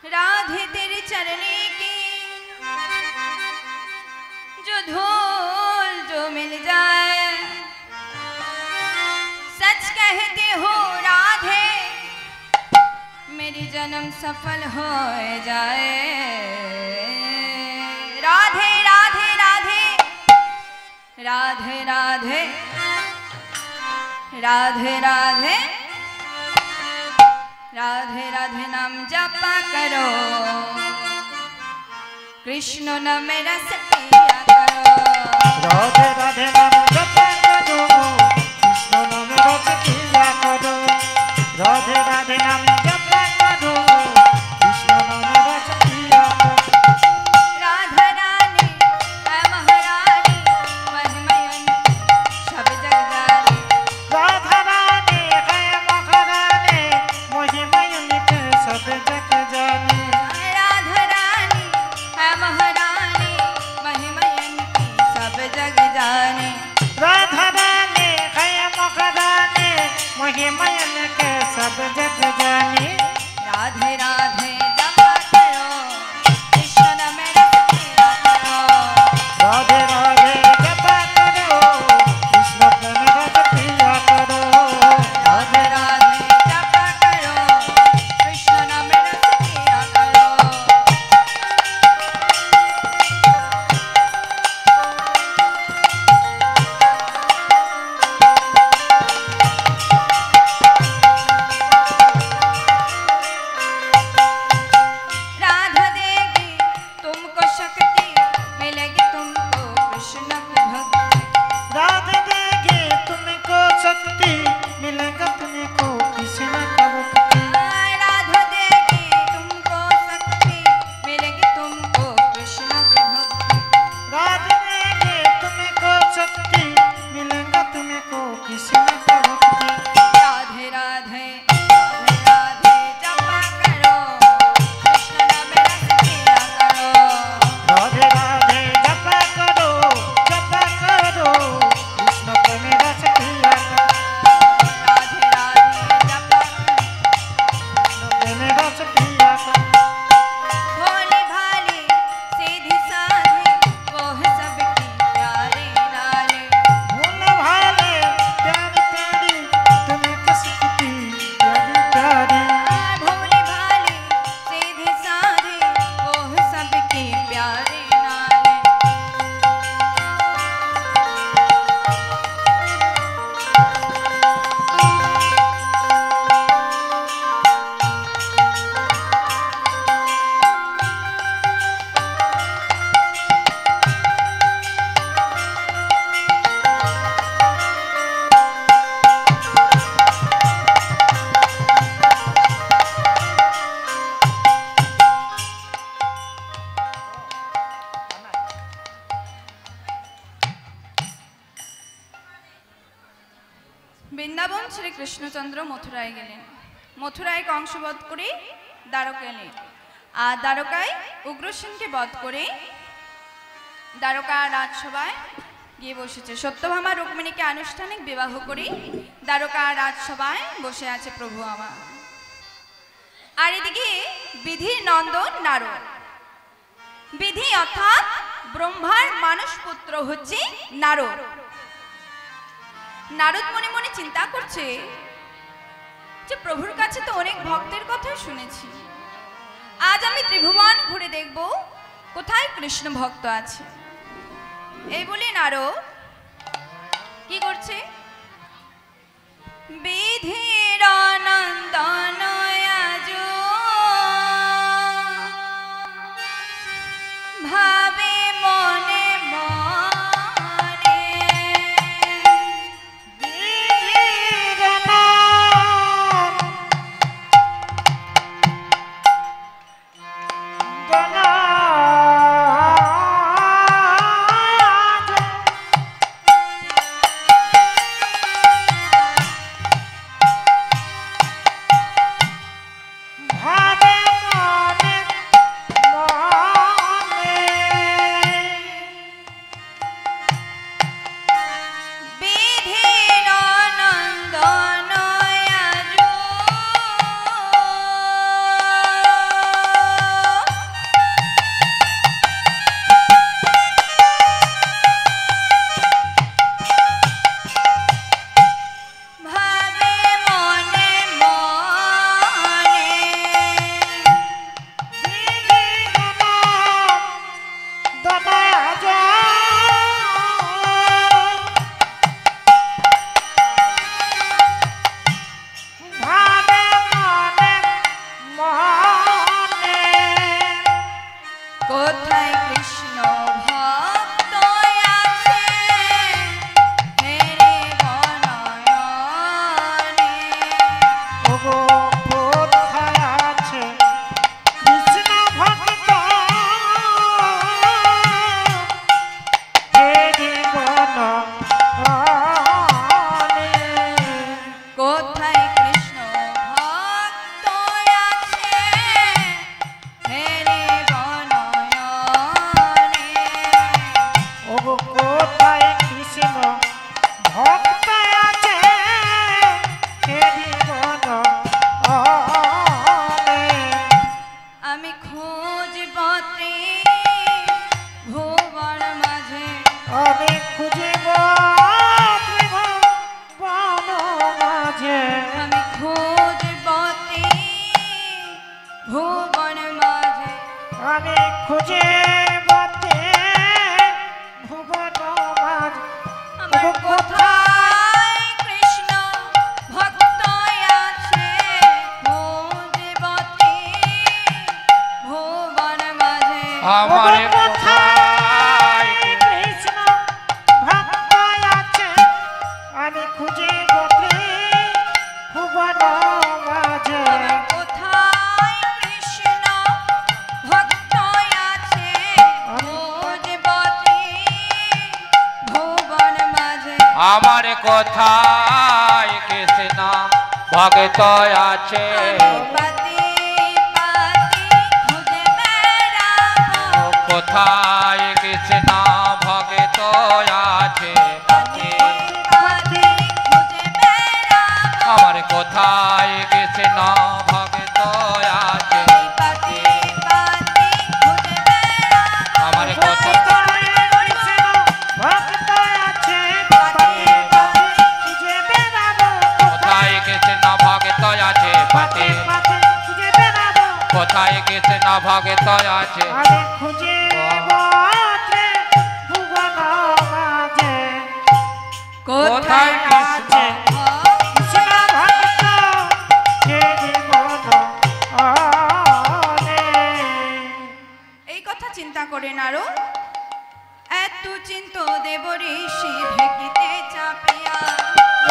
राधे तेरे चरने की जो धूल जो मिल जाए, सच कहते हो राधे मेरी जन्म सफल हो जाए। राधे राधे राधे राधे राधे राधे राधे राधे राधे नाम जपा करो, कृष्ण नाम रस पिया करो। राधे राधे नाम जपा करो, कृष्ण नाम रस पिया करो। राधे राधे नाम जपा करो, कृष्ण नाम रस पिया करो। राधा रानी है महारानी महिमयन सब जग जानी। राधा रानी है महारानी महिमयन सब जग जानी। राधा रानी है महारानी महिमयन सब जग जानी। राधा रानी है महारानी महिमयन के सब जग जानी। राधे राधे जपा करो, कृष्ण नाम रस पिया करो। राधे राधे जपा करो, कृष्ण प्रेम रस पिया करो। राधे राधे जपा करो, कृष्ण नाम रस पिया करो। राधा देगी तुमको शक्ति, मिलेगी तुमको कृष्ण की भक्ति। राधे देगी तुमको शक्ति, मिलेगा तुमको कृष्ण का भक्ति। राधा देगी तुमको शक्ति, मिलेगी तुमको कृष्ण की भक्ति। राधे देगी तुमको शक्ति, मिलेगा तुमको कृष्ण का भक्ति। राधे राधे राधे राधे जपा करो, कृष्ण नाम रस पिया करो। राधे राधे जपा करो, कृष्ण प्रेम रस पिया करो। राधे राधे जपा करो। कृष्ण प्रेम रस पिया करो। भोली भाली सीधी साधी वो है सबकी प्यारी लाली। भूल भाले प्यारी प्यारी, तुम्हें कसती प्यारी प्यारी। भोली भाली सीधी साधी वो है सबकी प्यारी लाली। বৃন্দাবন ছেড়ে কৃষ্ণচন্দ্র মথুরায় গেলেন। মথুরায় কংসবধ করে দ্বারকা এলেন। আর দ্বারকায় উগ্রসেনকে বধ করে দ্বারকা রাজসভায় গিয়ে বসেছে। সত্যভামা রুক্মিণীকে আনুষ্ঠানিক বিবাহ করে দ্বারকা রাজসভায় বসে আছে প্রভু আমার। আর এদিকে বিধির নন্দন নারদ। বিধি অর্থাৎ ব্রহ্মার মানস পুত্র হচ্ছে নারদ। নারদ মনে মনে চিন্তা করছে যে প্রভুর কাছে তো অনেক ভক্তের কথা শুনেছি, আজ আমি ত্রিভুবন ঘুরে দেখব কোথায় কৃষ্ণ ভক্ত আছে। এই বলে নারদ কি করছে, বিধির নন্দন আজ ভাবে মনে মনে। বিধির নন্দন আজ ভুবন মাঝে আমি খুঁজে বতে ভুবন মাঝে আমার কোথায় কৃষ্ণ ভক্ত আছে খুঁজবতে ভুবন মাঝে আমার কোথায় কৃষ্ণ ভক্ত আছে আমি খুঁজে বতে ভুবন মাঝে আমার কোথায় কৃষ্ণ ভক্ত আছে খুঁজবতে ভুবন মাঝে আমার কোথায় কৃষ্ণ ভক্ত আছে পাতি পাতি খুঁজে বেড়াবো কোথায় কৃষ্ণ ভক্ত আছে পাতি পাতি খুঁজে বেড়াবো আমার কোথায় কৃষ্ণ ভক্ত আছে পাতি পাতি খুঁজে বেড়াবো আমার কোথায় ভক্ত আছে পাতে পাতে খুঁজে বেড়াবো কোথায় কৃষ্ণ ভক্ত আছে পাতে পাতে পাতে খুঁজে বেড়াবো কোথায় কৃষ্ণ ভক্ত আছে আমি খুঁজে বতে ভুবন মাঝে কোথায় কৃষ্ণ কৃষ্ণ ভক্ত কে জীবন আনে এই কথা চিন্তা করে নারো এত চিন্ত দেব ঋষি ঢেকিতে চাপিয়া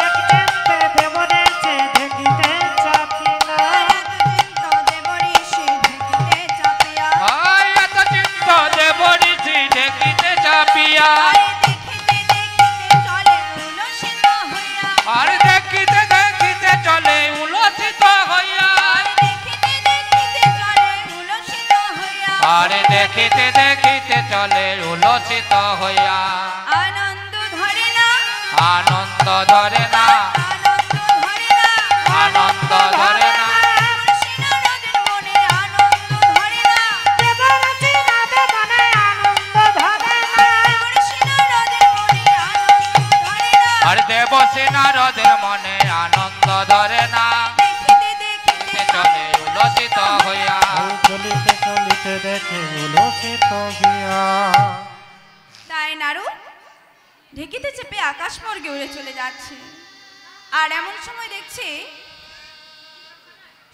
একজনকে দেবরেছে দেখিতে চাপিলা এত চিন্ত দেব ঋষি ঢেকিতে চাপিয়া আয় এত চিন্ত দেব ঋষি দেখিতে চাপিয়া আরে দেখিতে দেখিতে চলে উলসিত হইয়া আর দেখিতে দেখিতে চলে উলসিত হইয়া আরে দেখিতে দেখিতে চলে উলসিত হইয়া আরে দেখিতে দেখিতে চলে উলসিত হইয়া আনন্দ ধরে না আনন্দ ধরে না আনন্দ ধরে না আনন্দ ধরে না মুর্শিদাবাদের মনে আনন্দ ধরে না দেবরতি নাদে মনে আনন্দ ধরে না মুর্শিদাবাদের মনে আনন্দ ধরে না আর দেবসেনা হ্রদের মনে আনন্দ ধরে না দেখিতে দেখিতে চলে উলসিত হইয়া চলিতে চলিতে দেখে উলসিত হইয়া তাই নারু ঢেকিতে চেপে আকাশ মার্গে উড়ে চলে যাচ্ছে আর এমন সময় দেখছে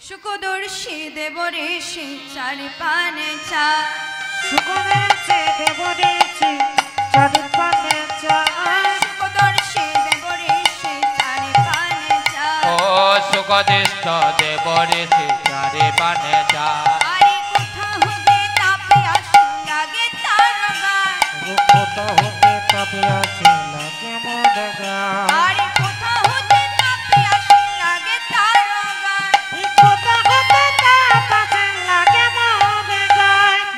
সুখদর্শী দেব ঋষি চারি পানে চা সুখদেছে দেবরেছে চারিপানে চায় সুখদর্শী দেব ঋষি চারি পানে চা ও সুখদিষ্ট দেব ঋষি চারি পানে চা আরে কোথা হতে তাপে আসে লাগে তার গায় রূপত হতে তবে আছে লাগে মদগা আরে কোথা হতে তাপে আসে লাগে তার গায় কথা হতে তাপাছে লাগে মদগা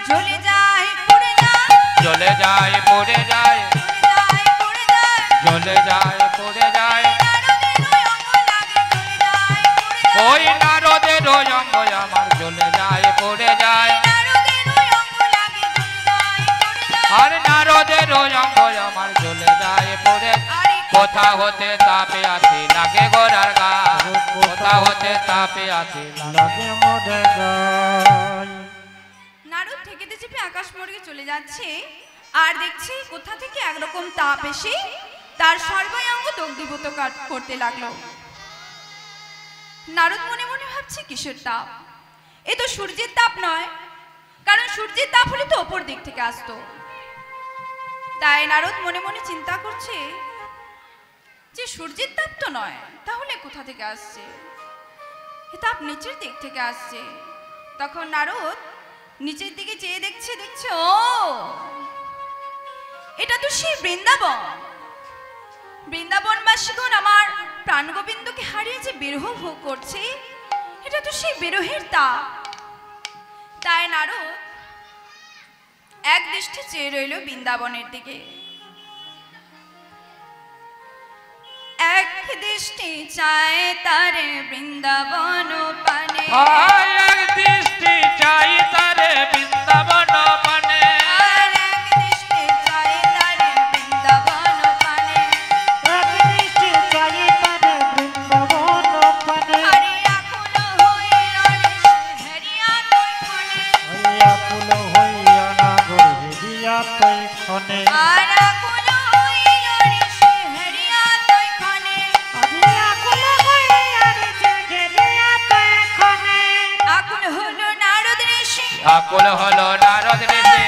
জ্বলে যায় পুড়ে যায় জ্বলে যায় পড়ে যায় জ্বলে যায় পুড়ে যায় জ্বলে যায় পড়ে যায় নারদের ওই অঙ্গ লাগে জ্বলে যায় পুড়ে যায় ওই নারদের অঙ্গ আমার জ্বলে যায় পড়ে যায় নারদের ওই অঙ্গ লাগে জ্বলে যায় পুড়ে যায় আর নারদের অঙ্গ আমার জ্বলে যায় পড়ে আরে কোথা হতে তাপে আসি লাগে গোড়ার গা কোথা হতে তাপে আসি লাগে মদগা নারদ ঠেকেতে চেপে আকাশ মার্গে চলে যাচ্ছে আর দেখছে কোথা থেকে একরকম তাপ এসে তার সর্বাঙ্গ দগ্ধীভূত করতে লাগলো নারদ মনে মনে ভাবছে কিসের তাপ এ তো সূর্যের তাপ নয় কারণ সূর্যের তাপ হলে তো ওপর দিক থেকে আসতো তাই নারদ মনে মনে চিন্তা করছে যে সূর্যের তাপ তো নয় তাহলে কোথা থেকে আসছে এ তাপ নিচের দিক থেকে আসছে তখন নারদ নিচের দিকে চেয়ে দেখছে ও এটা তো সেই বৃন্দাবন বৃন্দাবনবাসীগণ আমার প্রাণ গোবিন্দকে হারিয়ে যে বিরহ ভোগ করছে এটা তো সেই বিরহের তাপ তাই নারদ এক দৃষ্টি চেয়ে রইল বৃন্দাবনের দিকে এক দৃষ্টি চায় তারে বৃন্দাবন পানে হায় এক দৃষ্টি চাই তারে বৃন্দাবন পানে আর এক দৃষ্টি চায় তারে বৃন্দাবন পানে একদৃষ্টি চাই তারে বৃন্দাবন পানে হরি আকুল হয়ে রণে হেরিয়া তুই তুই ক্ষণে আর আকুল হইল ঋষি হেরিয়া তুই ক্ষণে আজি আকুল হইয়া ঋষি হেরিয়া তুই ক্ষণে আকুল হলো নারদ ঋষি আকুল হলো নারদ ঋষি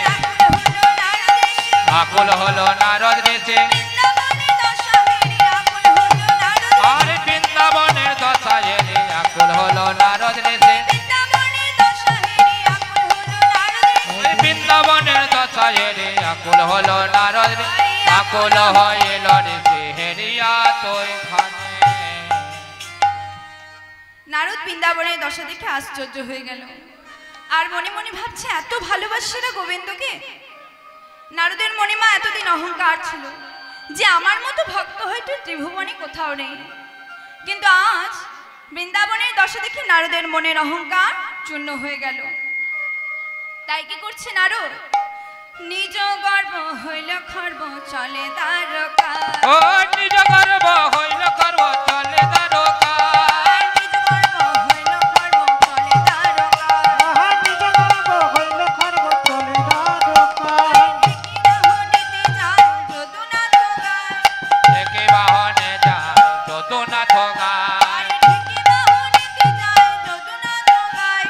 আকুল হলো নারদ ঋষি বৃন্দাবনের দশা হেরি আকুল হলো নারদ ঋষি আরে বৃন্দাবনের দশা হেরি আকুল হলো নারদ ঋষি আকুল হইল ঋষি হেরিয়া তুই ক্ষণে নারদ বৃন্দাবনের দশা দেখে আশ্চর্য হয়ে গেল আর মনে মনে ভাবছে এত ভালোবাসে না গোবিন্দকে। নারদের মণিমা এতদিন অহংকার ছিল যে আমার মতো ভক্ত হয়তো ত্রিভুবনে কোথাও নেই, কিন্তু আজ বৃন্দাবনের দশা দেখে নারদের মনের অহংকার চূর্ণ হয়ে গেল। তাই কি করছে নারদ? নিজ গর্ব হইল খর্ব চলে দ্বারকা। ও নিজ গর্ব হইল খর্ব চলে দ্বারকা। নিজ গর্ব হইল খর্ব চলে দ্বারকা। নিজ গর্ব হইল খর্ব চলে দ্বারকা একে বাহনে যায় যদুনাথ গায়। ঢেকি বাহনে যায় যদুনাথ গায়।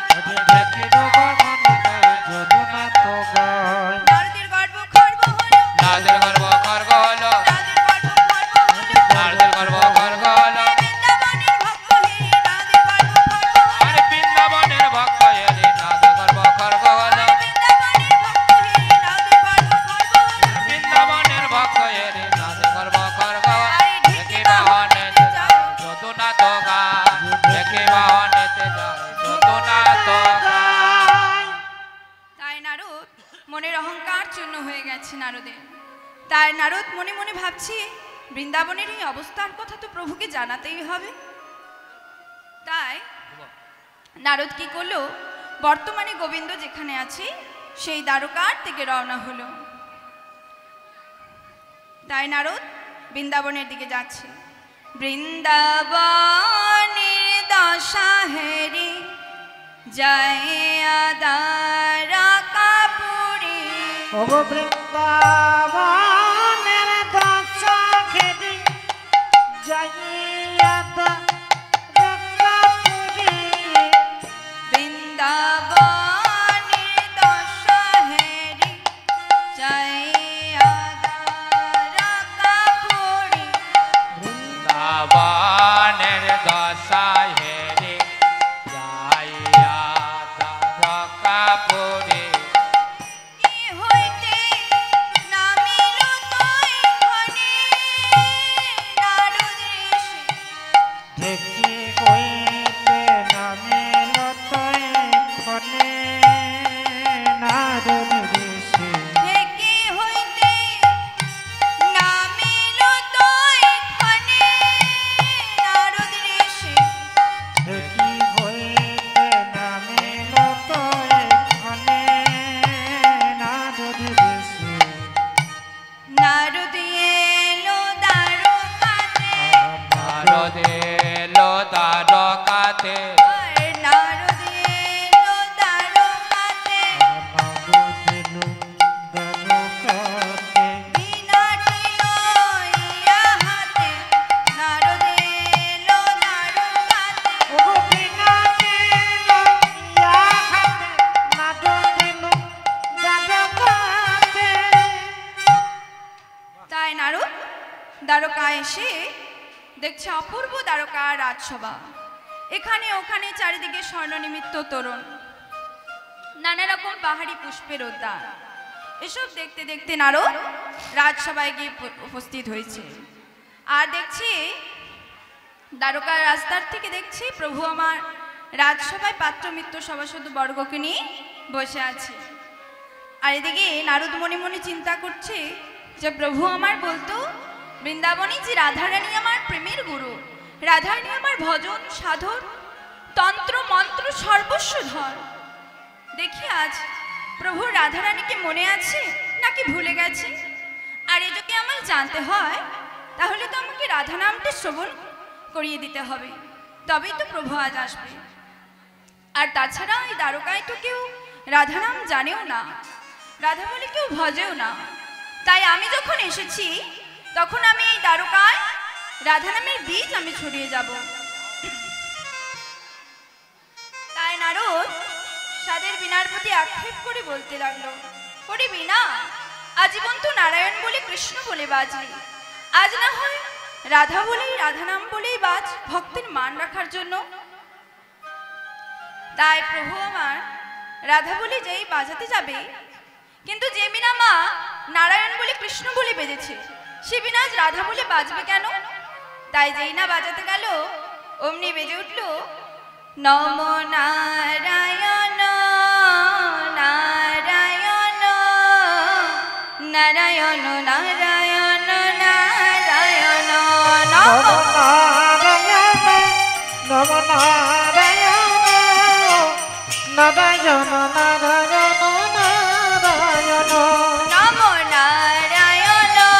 নারদের গর্ব খর্ব হলো, নারদের গর্ব খর্ব হলো, নারদের গর্ব খর্ব হলো। বৃন্দাবনের ভক্ত হেরি নারদের গর্ব খর্ব হলো। আরে বৃন্দাবনের ভক্ত হেরি নারদের গর্ব খর্ব হলো। একে বাহনে যায় যদুনাথ গায়। একে বাহনেতে যায় যদুনাথ গায়। তাই নারদ মনের অহংকার চূর্ণ হয়ে গেছে নারদের। তাই নারদ মনে মনে ভাবছি বৃন্দাবনের এই অবস্থার কথা তো প্রভুকে জানাতেই হবে। তাই নারদ কি করলো, বর্তমানে গোবিন্দ যেখানে আছে সেই দ্বারকার থেকে রওনা হলো। তাই নারদ বৃন্দাবনের দিকে যাচ্ছে। বৃন্দাবনের দশা হেরি যায় দ্বারকাপুরী। ওগো বৃন্দাবনের দশা হেরি যাইয়া দ্বারকাপুরী। বৃন্দাবনের দশা হেরি যায় দ্বারকাপুরী। বৃন্দাবনের দশা হেরি যাইয়া দ্বারকাপুরী। কি হইতে নামিল তুই ক্ষণে নারদ ঋষি। ঢেকি হইতে নামিল তুই ক্ষণে নারদ ঋষি। ঢেকি হইতে নামিল তুই ক্ষণে নারদ ঋষি। ঢেকি হইতে নামিল তুই ক্ষণে নারদ ঋষি। নারদ এলো দ্বারকাতে, নারদ এলো দ্বারকাতে। আর নারদ এলো দ্বারকাতে। বিনাটি লইয়া হাতে নারদ এলো দ্বারকাতে। তাই নারদ দ্বারকায় এসে দেখছে অপূর্ব দ্বারকার রাজসভা। এখানে ওখানে চারিদিকে স্বর্ণনিমিত্ত তোরণ, নানা রকম পাহাড়ি পুষ্পের উদ্যান। এসব দেখতে দেখতে নারদ রাজসভায় গিয়ে উপস্থিত হয়েছে। আর দেখছি দ্বারকার রাস্তার থেকে দেখছি প্রভু আমার রাজসভায় পাত্র মিত্র সভাসদ বর্গকে নিয়ে বসে আছে। আর এদিকে নারদ মনে মনে চিন্তা করছে যে প্রভু আমার বলতো বৃন্দাবনী যে রাধারানী আমার প্রেমের গুরু, রাধারানী আমার ভজন সাধন তন্ত্র মন্ত্র সর্বস্ব ধর। দেখি আজ প্রভু রাধারানীকে মনে আছে নাকি ভুলে গেছে। আর এ যদি আমায় জানতে হয় তাহলে তো আমাকে রাধা নামটা শ্রবণ করিয়ে দিতে হবে, তবেই তো প্রভু আজ আসবে। আর তাছাড়া এই দ্বারকায় তো কেউ রাধা নাম জানেও না। রাধা বলে কেউ ভজেও না। তাই আমি যখন এসেছি তখন আমি এই দ্বারকায় রাধা নামের বীজ আমি ছড়িয়ে যাব। তাই নারদ সাদের বীণার প্রতি আক্ষেপ করে বলতে লাগলো, ওরে বীণা, আজীবন তো নারায়ণ বলে কৃষ্ণ বলে বাজলি, আজ না হয় রাধা বলেই, রাধা নাম বলেই বাজ, ভক্তের মান রাখার জন্য। তাই প্রভু আমার রাধা বলে যেই বাজাতে যাবে, কিন্তু যে বীণা মা নারায়ণ বলে কৃষ্ণ বলে বেজেছে, সে বীণা আজ রাধা বলে বাজবে কেন? তাই যেই না বাজাতে গেল অমনি বেজে উঠল, নম নারায়ণ নারায়ণ নারায়ণ নারায়ণ নারায়ণ নম নারায়ণ নম নারায়ণ নারায়ণ নারায়ণ নারায়ণ নম নারায়ণ নারায়ণ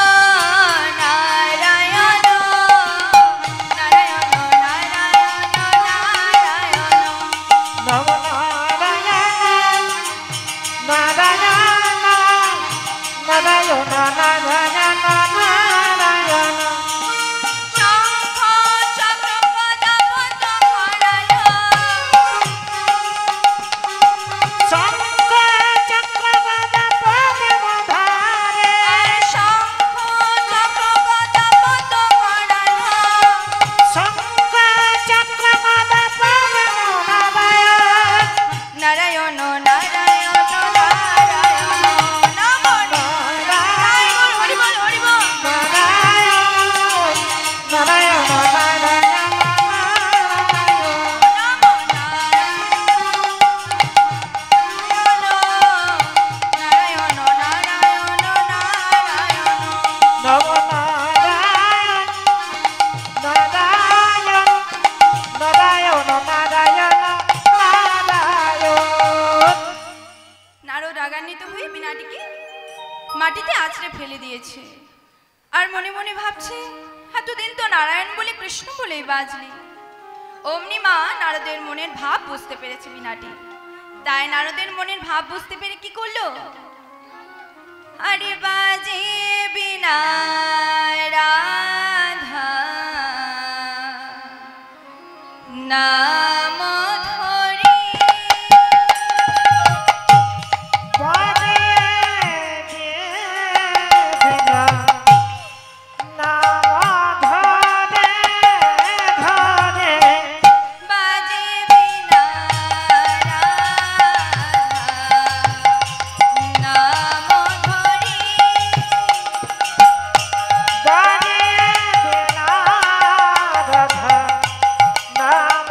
নারায়ণ নারায়ণ নারায়ণ নম নারায়ণ নারায়ণ নারায়ণ নারায়ণ নারায়ণ শঙ্খ চক্র গদা পদ্ম করায়, শঙ্খ চক্র গদা পদ্ম ধারে শঙ্খ চক্র গদা পদ্ম করায়, শঙ্খ চক্র গদা পদ্ম ধারে নারায়ণ নারায়ণ নারায়ণ নম নারায়ণ হরি বল হরি বল নারায়ণ নারায়ণ নারায়ণ নম নারায়ণ নারায়ণ নারায়ণ নম নারায়ণ নারায়ণ নারায়ণ নারায়ণ নারায়ণ নারদ রাগান্বিত হয়ে বীণাটিকে মাটিতে আছড়ে ফেলে দিয়েছে, আর মনে মনে ভাবছে, এতদিন তো নারায়ণ বলে কৃষ্ণ বলেই বাজলি। অমনি মা নারদের মনের ভাব বুঝতে পেরেছে বীণাটি। তাই নারদের মনের ভাব বুঝতে পেরে কি করলো, আরে বাজে বীণা রাধা নাম ধরি, বাজে বিনা নাম ধরে ধরে বাজে বীণা রাধা নাম ধরি, বাজে বিনা রাধা নাম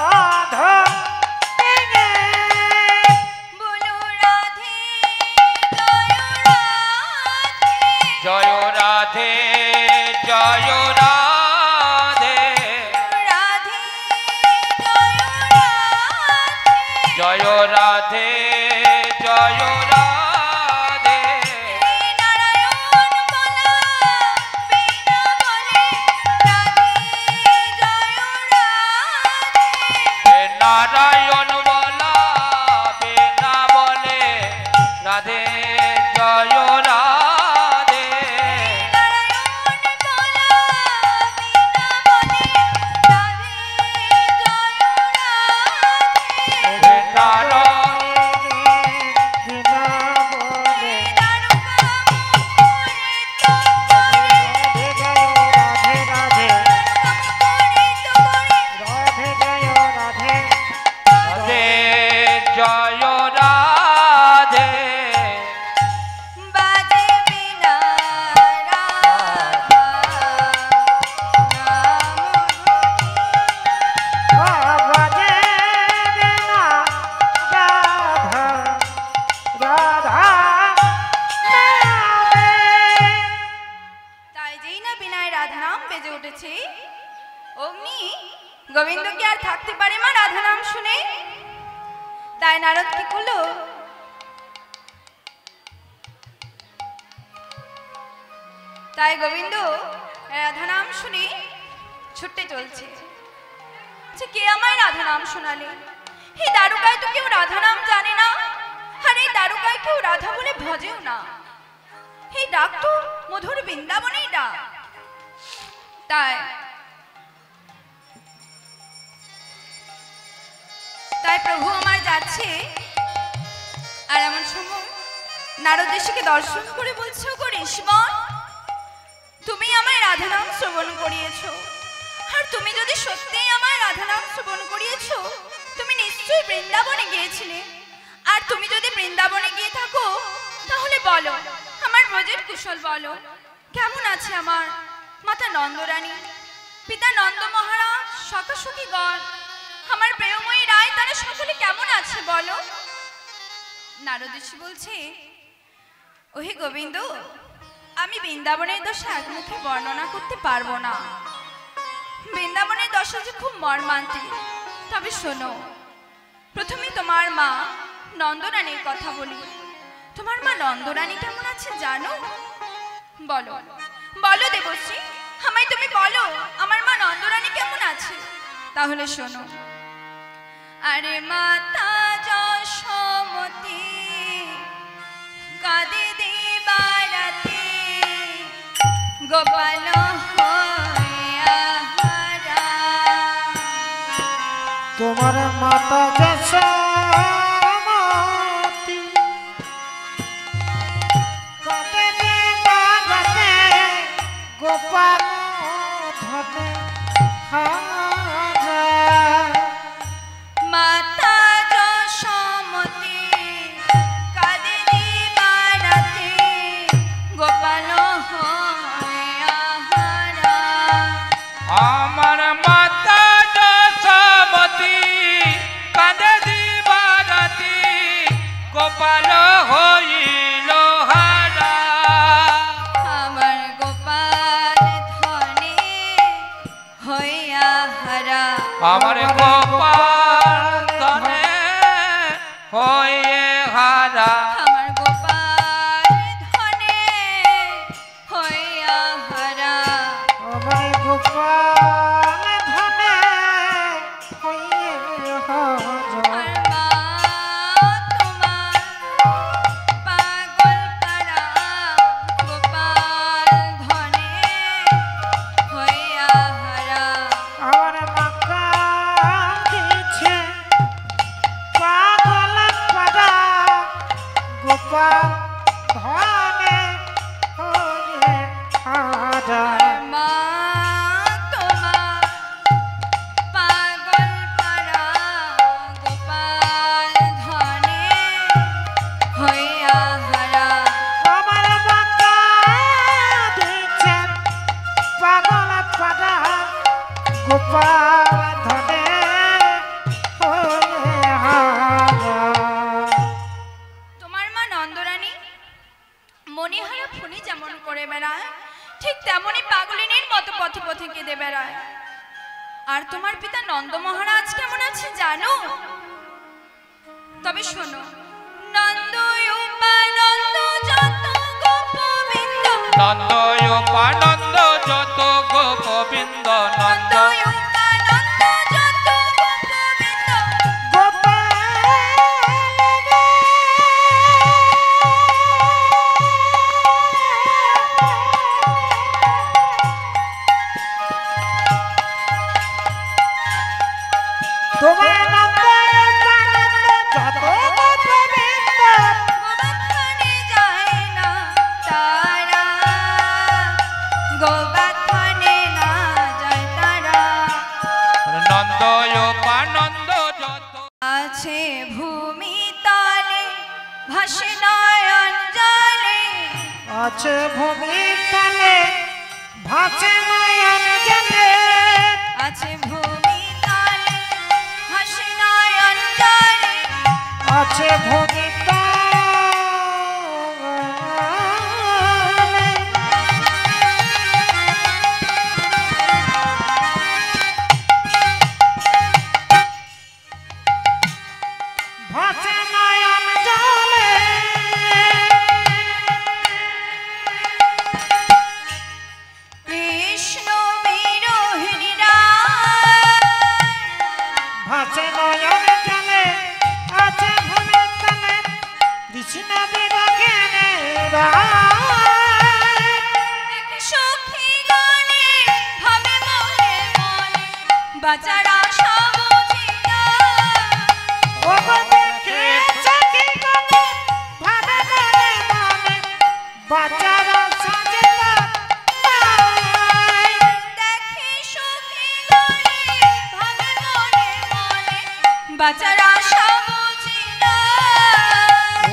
ধরে বলো রাধে জয় রাধে, জয় রাধে জয় রাধে রাধে জয় রাধে, জয় রাধে জয় রাধে নারায়ণ বলা বীণা বলে রাধে জয় রাধে, হে নারায়ণ বলা বিনা বলে রাধে জয় রাধে নারায়ণ বলা বীণা বলে রাধে জয় রাধে, হে নারায়ণ বিনা বলে দারুকা মুখরে তো করে, রাধে রাধে মুখরে তো করে, রাধে জয় রাধে রাধে জয় রাধে বাজে বীণা রাধা নাম ধরি, বাজে বিনা রাধা রাধা নামে তাই যেই না বিনায় রাধা নাম বেজে উঠেছে, অমনি গোবিন্দ কি আর থাকতে পারে মা রাধা নাম শুনে? তাই নারদ কি করলো, তাই গোবিন্দ রাধা নাম শুনে ছুটে চলছে। আচ্ছা, কে আমায় রাধা নাম শোনালে? এই দ্বারকায় তো কেউ রাধা নাম জানে না, আর এই দ্বারকায় কেউ রাধা বলে ভজেও না। এই ডাক তো মধুর বৃন্দাবনেই ডাক। তাই তাই প্রভু আমার যাচ্ছে, আর এমন সময় নারদ ঋষিকে দর্শন করে বলছো, গো ঋষিবর, তুমি আমায় রাধা নাম শ্রবণ করিয়েছো, আর তুমি যদি সত্যিই আমায় রাধা নাম শ্রবণ করিয়েছো, তুমি নিশ্চয়ই বৃন্দাবনে গিয়েছিলে। আর তুমি যদি বৃন্দাবনে গিয়ে থাকো, তাহলে বলো আমার ব্রজের কুশল বলো। কেমন আছে আমার মাতা নন্দরানী, পিতা নন্দ মহারাজ, সখা সখীগণ, আমার প্রেমময়ী রায়, তারা সকলে কেমন আছে বলো। নারদ ঋষি বলছে, ওহে গোবিন্দ, আমি বৃন্দাবনের দশা এক মুখে বর্ণনা করতে পারবো না। বৃন্দাবনের দশা যে খুব মর্মান্তিক। তবে শোনো, প্রথমে তোমার মা নন্দরানীর কথা বলি। তোমার মা নন্দরানী কেমন আছে জানো? বলো বলো দেবশ্রী, আমায় তুমি বলো আমার মা নন্দরানী কেমন আছে। তাহলে শোনো। আরে মাতা যশোমতী কাঁদে দিবারাতে, গোপাল হইয়া হারা। তোমার মাতা যশোমতী কাঁদে দিবারাতে, গোপাল ধনে হারা। মাতা যশোমতী কাঁদে দিবারাতে, গোপাল হইয়া হারা। আমার মাতা যশোমতী কাঁদে দিবারাতি, গোপাল হইল হারা। আমার গোপাল ধনে হইয়া হারা। আমার গোপাল ধনে হয়ে হারা। আমার গোপাল ধনে হইয়া হারা। আমার গোপাল ধনে হইয়ে হারা। আর মা তোমার পাগল পারা, গোপাল ধনে হইয়া হারা। আমার মাকা দিছে পাগল পারা, গোপাল ধনে হয়ে হারা। আর মা তোমার পাগল পারা, গোপাল ধনে হইয়া হারা। আমার মাকা দিছে পাগল পারা, গোপাল ধনে হয়ে হারা। তোমার মা নন্দরানী মণিহারা ফণি যেমন করে বেড়ায়, ঠিক তেমনই পাগলিনীর মতো পথে পথে কেঁদে বেড়ায়। আর তোমার পিতা নন্দ মহারাজ কেমন আছে জানো? তবে শোনো। নন্দ উপানন্দ যত গোপবিন্দ, নন্দ উপানন্দ যত গোপবিন্দ, নন্দ নন্দ উপানন্দ যত গোপবিন্দ, তোমার নন্দ উপানন্দ যত গোপবিন্দ, গোবর্ধনে যায় না তারা, গোবর্ধনে না যায় তারা। নন্দ উপানন্দ যত আছে ভূমি তলে ভাসে নয়ন জলে, আছে ভূমি তলে ভাসে নয়ন জলে, আছে ভূমি তলে ভাসে নয়ন জলে। আছে ভূমি তলে ভাসে নয়ন জলে। কৃষ্ণ বিরোহিণীরা ভাসে নয়ন জলে, আছে ভূমি তলে কৃষ্ণ বিরোগেনে রায় দেখি সখী গণে ভাবে মনে মনে বাঁচার আশা বুঝি না। ও গো দেখে সখী গণে ভাবে মনে মনে বাঁচার আশা যে নাই। দেখি সখী গণে ভাবে মনে মনে বাঁচার আশা বুঝি না।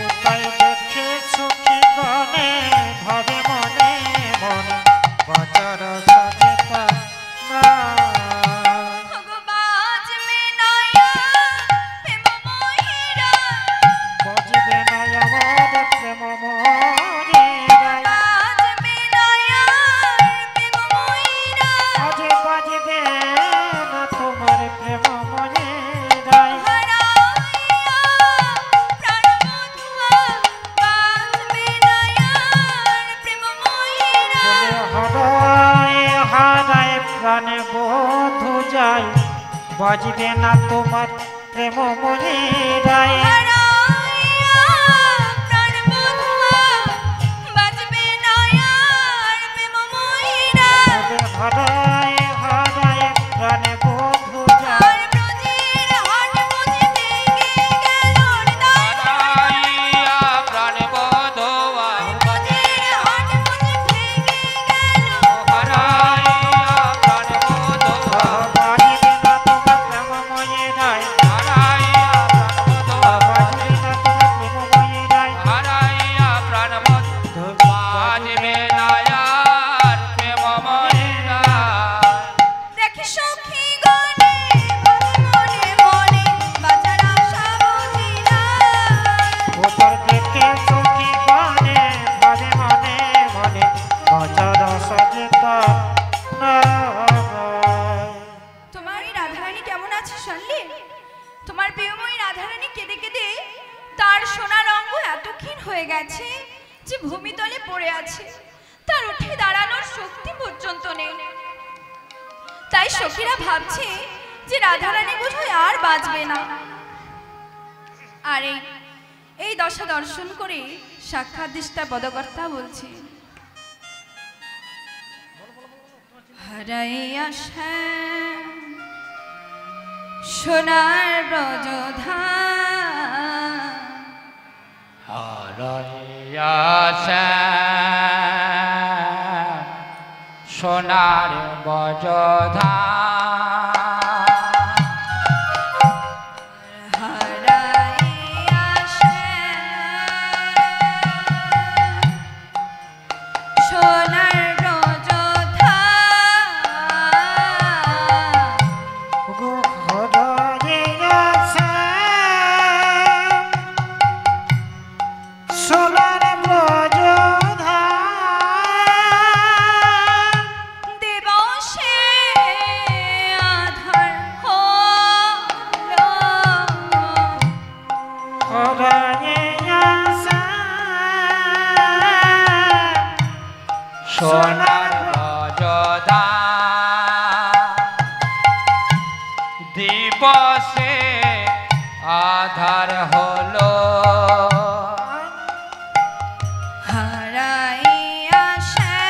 উপায় দেখে সখী গণে ভাবে মনে মনে বাঁচার আশা যে নাই। ওগো বাজবে নয়া প্রেম ময়ূরা, বাজবে না আমার প্রেম ময়ূরা, বাজবে নয়া প্রেম ময়ূরা। আজ বাজবে না তোমার প্রেম ময়ূরা। হারাইয়া প্রাণ বধুয়া, বাজবে নয়া প্রেম ময়ূরা। হারায় হারায় প্রাণে বধু যায়, বাজবে না তোমার প্রেম ময়ূরায়। হারাইয়া প্রাণ বধুয়া, বাজবে নয়া প্রেম ময়ূরা। হারায় হারায় প্রাণে বধু যায়, আর ব্রজের হাট বুঝি ভেঙে গেল হৃদয়। হারাইয়া প্রাণ বধুয়া, ব্রজের হাট বুঝি ভেঙে গেল। হারাইয়া প্রাণ বধুয়া, বাজবে না তোমার প্রেম ময়ূরায়, হারাইয়া প্রাণ বধুয়া, বাজবে না তোমার প্রেম ময়ূরায়। হারাইয়া প্রাণ বধুয়া, বাজবে না আর প্রেম ময়ূরা। দেখি সখী গণে ভাবে মনে মনে বাঁচার আশা বুঝি না। ওপর দেখে সখী গণে ভাবে মনে মনে বাঁচার আশা যে নাই। তোমার এই রাধারানী কেমন আছে শুনলে? তোমার প্রিয়ময়ী রাধারানী কেঁদে কেঁদে তার সোনার অঙ্গ এত ক্ষীণ হয়ে গেছে যে ভূমিতলে পড়ে আছে, তার উঠে দাঁড়ানোর শক্তি পর্যন্ত নেই। তাই সখীরা ভাবছে যে রাধারানী বোধহয় আর বাঁচবে না। আর এই দশা দর্শন করে সাক্ষাৎ দৃষ্টা পদকর্তা বলছে, হারাইয়া শ্যাম সোনার ব্রজধাম, হারাইয়া শ্যাম সোনার বজধাম, হারাইয়া শ্যাম সোনার ব্রজধাম। গো হরাইয়া শ্যাম সোনার ব্রজধাম, দিবসে আধার হলো, হরাইয়া শ্যাম সোনার বজধাম, দিবসে আধার হলো, হারাইয়া শ্যাম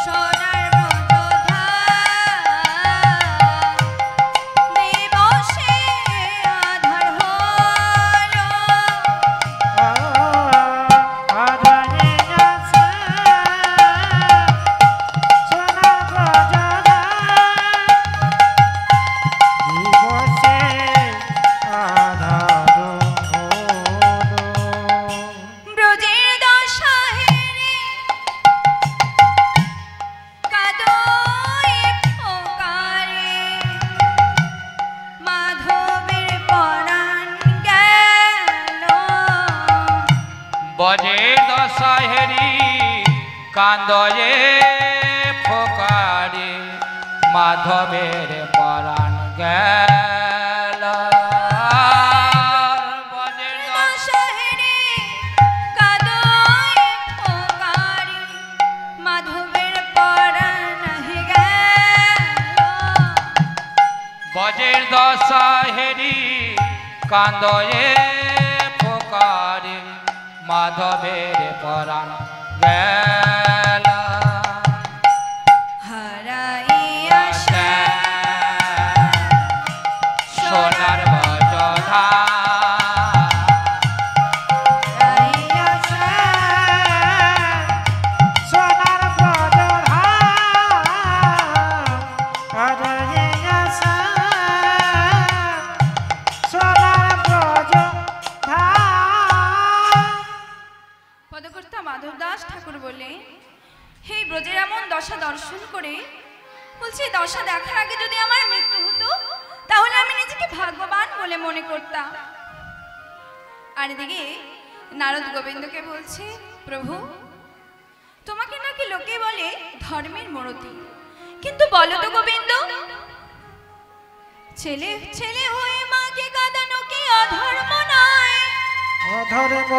সোনার ব্রজধাম, দিবসে আধার হলো। হরাইয়া শ্যাম সোনার ব্রজধাম, দিবসে আধার হলো। ব্রজের দশা হেরে কাদোয় ফোকারে, মাধবের পরাণ গেল। বজের দশা হেরি কান্দয়ে ফোকারে, মাধবের পরাণ গেল। বজের দশা হেরে কাদোয় ফোকারে, মাধবের পরাণ গেল। বজের দশা হেরি কান্দয়ে পোকারে মাধবের পরাণ গেল হারাইয়া সোনার বজধা সোনার বজধা হারাইয়া সোনার বজধা। পদকর্তা মাধব দাস ঠাকুর বলে, হে ব্রজের এমন দশা দর্শন করে বলছি, দশা দেখার আগে যদি আমার মৃত্যু হতো তাহলে আমি নিজেকে ভাগ্যবান বলে মনে করতাম। আর এদিকে নারদ গোবিন্দকে বলছে, প্রভু তোমাকে নাকি লোকে বলে ধর্মের মূরতি, কিন্তু বলো তো গোবিন্দ, ছেলে ছেলে হয়ে মাকে কাঁদানো কি অধর্ম নয়? অধর্ম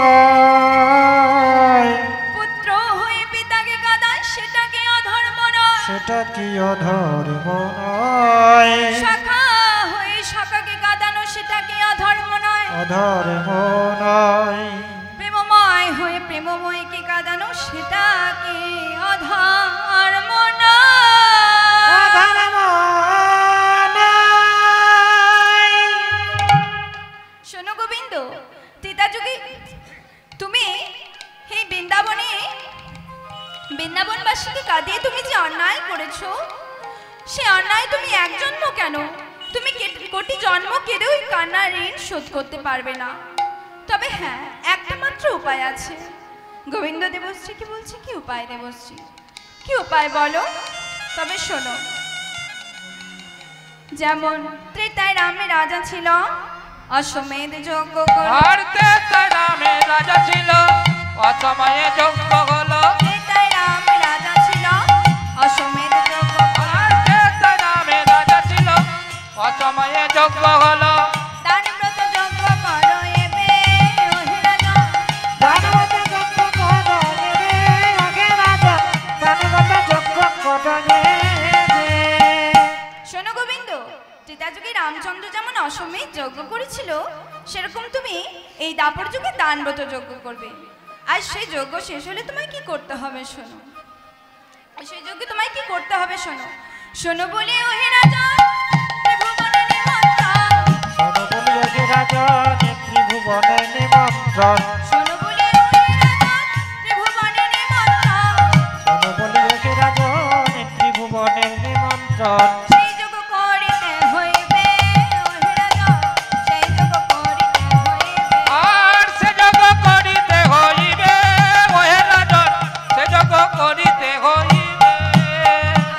নয়। পুত্র হয়ে পিতাকে কাঁদায় সেটা কি অধর্ম নয়? সেটা কি অধর্ম নয়? শাখা হয়ে শাখাকে কাঁদানো সেটা কি অধর্ম নয়? অধর্ম নয়। প্রেমময় হয়ে প্রেমময়কে কাঁদানো সেটা কি অধর্ম নয়? অধর্ম নয়। শোনো গোবিন্দ, ত্রেতা যুগে তুমি এই বৃন্দাবনবাসীকে কাঁদিয়ে তুমি যে অন্যায় করেছো, সে অন্যায় তুমি এক জন্ম কেন, তুমি কোটি জন্ম কেড়েও কান্নার ঋণ শোধ করতে পারবে না। তবে হ্যাঁ, একটা মাত্র উপায় আছে। গোবিন্দ দেবশ্রী কি বলছে, কি উপায় দেবশ্রী, কি উপায় বলো? তবে শোনো, যেমন ত্রেতায় রামের রাজা ছিল, অশ্বমেধ যজ্ঞ করে। ভারতে রামের রাজা ছিল, অসময়ে যজ্ঞ হলো। ত্রেতায় রামের রাজা ছিল, অশ্বমেধ যজ্ঞ করে। ভারতে রামের রাজা ছিল, অসময়ে যজ্ঞ হলো। দানব্রত যজ্ঞ করো এবে, ওহে রাজা। দানবত যজ্ঞ করো রে, ওহে রাজা। দানবত যজ্ঞ করো রে। শোনো গোবিন্দ, ত্রেতা যুগে রামচন্দ্র যেমন অশ্বমেধ যজ্ঞ করেছিল, সেরকম তুমি এই দাপর যুগে দানব্রত যজ্ঞ করবে। আর সেই যজ্ঞ শেষ হলে তোমায় কি করতে হবে শোনো, সেই যজ্ঞে তোমায় কি করতে হবে শোনো। শোনো বলে ওহে রাজা, ত্রিভুবনে নিমন্ত্রণ। শোনো বলি ওহে রাজা, ত্রিভুবনে নিমন্ত্রণ। শোনো বলে ওহে রাজা, ত্রিভুবনে নিমন্ত্রণ। শোনো বলি ওহে রাজা, ত্রিভুবনে নিমন্ত্রণ। সেই যজ্ঞ করিতে হইবে, ওহে রাজা, সেই যজ্ঞ করিতে হইবে। আর সে যজ্ঞ করিতে হইবে, ওহে রাজন, সে যজ্ঞ করিতে হইবে।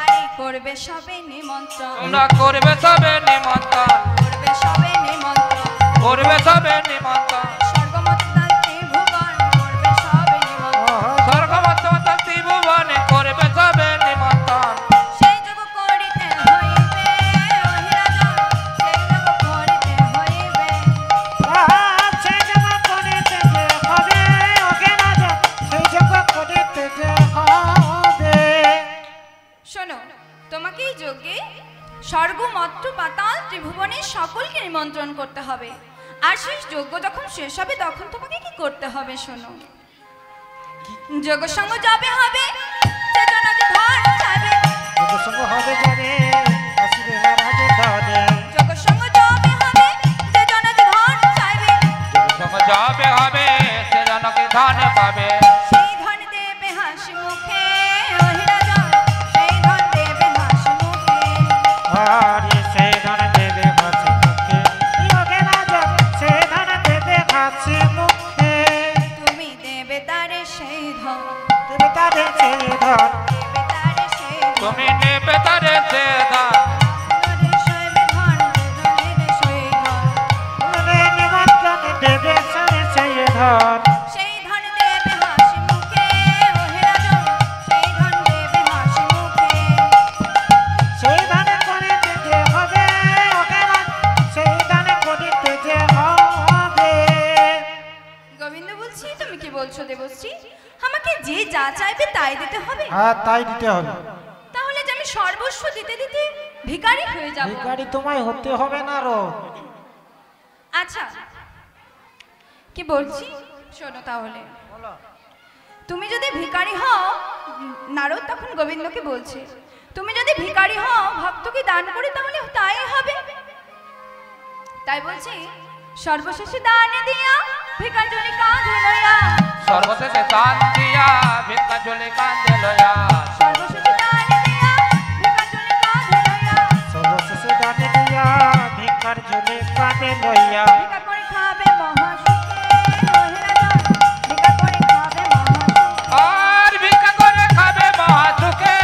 আরে করবে সবে নিমন্ত্রণ, তোমরা করবে সবে নিমন্ত্রণ, করবে সবে নিমন্ত্রণ। করবে সবে নিমন্ত্রণ। স্বর্গমত্তাল ত্রিভুবন করবে সবে নিমন্ত্রণ। স্বর্গমত ত্রিভুবনে করবে সবে নিমন্ত্রণ। সেই যজ্ঞ করিতে হইবে, ওহে রাজা, সেই যজ্ঞ করিতে হইবে। সেই যজ্ঞ করিতে যে হবে, ওহে রাজা, সেই যজ্ঞ করিতে যে হবে। শোনো, তোমাকে এই যজ্ঞে স্বর্গ মত্ত পাতাল ত্রিভুবনের সকলকে নিমন্ত্রণ করতে হবে। আর সেই যজ্ঞ যখন শেষ হবে তখন তোমাকে কি করতে হবে শোনো। যজ্ঞ সঙ্গ যাবে হবে, চেতনা যে ধন চাইবে। যজ্ঞ সঙ্গ হবে যাবে, আসিবে রাজে ধরে। যজ্ঞ সঙ্গ যাবে হবে, চেতনা যে ধন চাইবে। যজ্ঞ যাবে হবে, সে জনকে ধন পাবে। সেই ধন দেবে হাসি মুখে, ওহে রাজা, সেই ধন দেবে হাসি মুখে। হরি সেই ধন দেবে হাসি মুখে, ওহে রাজা, সেই ধন দেবে হাসি মুখে। তুমি দেবে তারে সেই ধন, দেবে তারে সেই ধন। দেবে তারে সেই ধন। তুমি নেবে তারে সে ধন। ধনের সইবে ধন, ধনের সেই ধন। মনে নিমন্ত্রণ দেবে সেই ধন। সেই ধন দেবে হাসি মুখে, ওহে রাজা, সেই ধন দেবে হাসি মুখে। সেই ধন করিতে যে হবে, ওহে রাজা, সেই ধন করিতে যে হবে। গোবিন্দ বলছি, তুমি কি বলছো দেবশ্রী? আমাকে যে যা চাইবে তাই দিতে হবে? হ্যাঁ, তাই দিতে হবে। তাহলে যে আমি সর্বস্ব দিতে দিতে ভিখারি হয়ে যাব? ভিখারি তোমায় হতে হবে না রো। আচ্ছা কি বলছি শোনো তাহলে। তুমি যদি ভিখারি হও, নারদ তখন গোবিন্দকে বলছে, তুমি যদি ভিখারি হও ভক্তকে দান করে তাহলে তাই হবে। তাই বলছি সর্বশেষে দানে দিয়া ভিখার জলে কাঁধে লইয়া, সর্বশেষে দান দিয়া ভিক্ষা জলে কাঁধে লইয়া, সর্বশেষে দানে দিয়া ভিখার জলে কাঁধে লইয়া, সর্বশেষে দানে দিয়া ভিক্ষার জলে কাঁধে লইয়া, ভিক্ষা করে খাবে মহাসুখে ওহে রাজন, ভিক্ষা করে খাবে মহাসুখে। আর ভিক্ষা করে খাবে মহাসুখে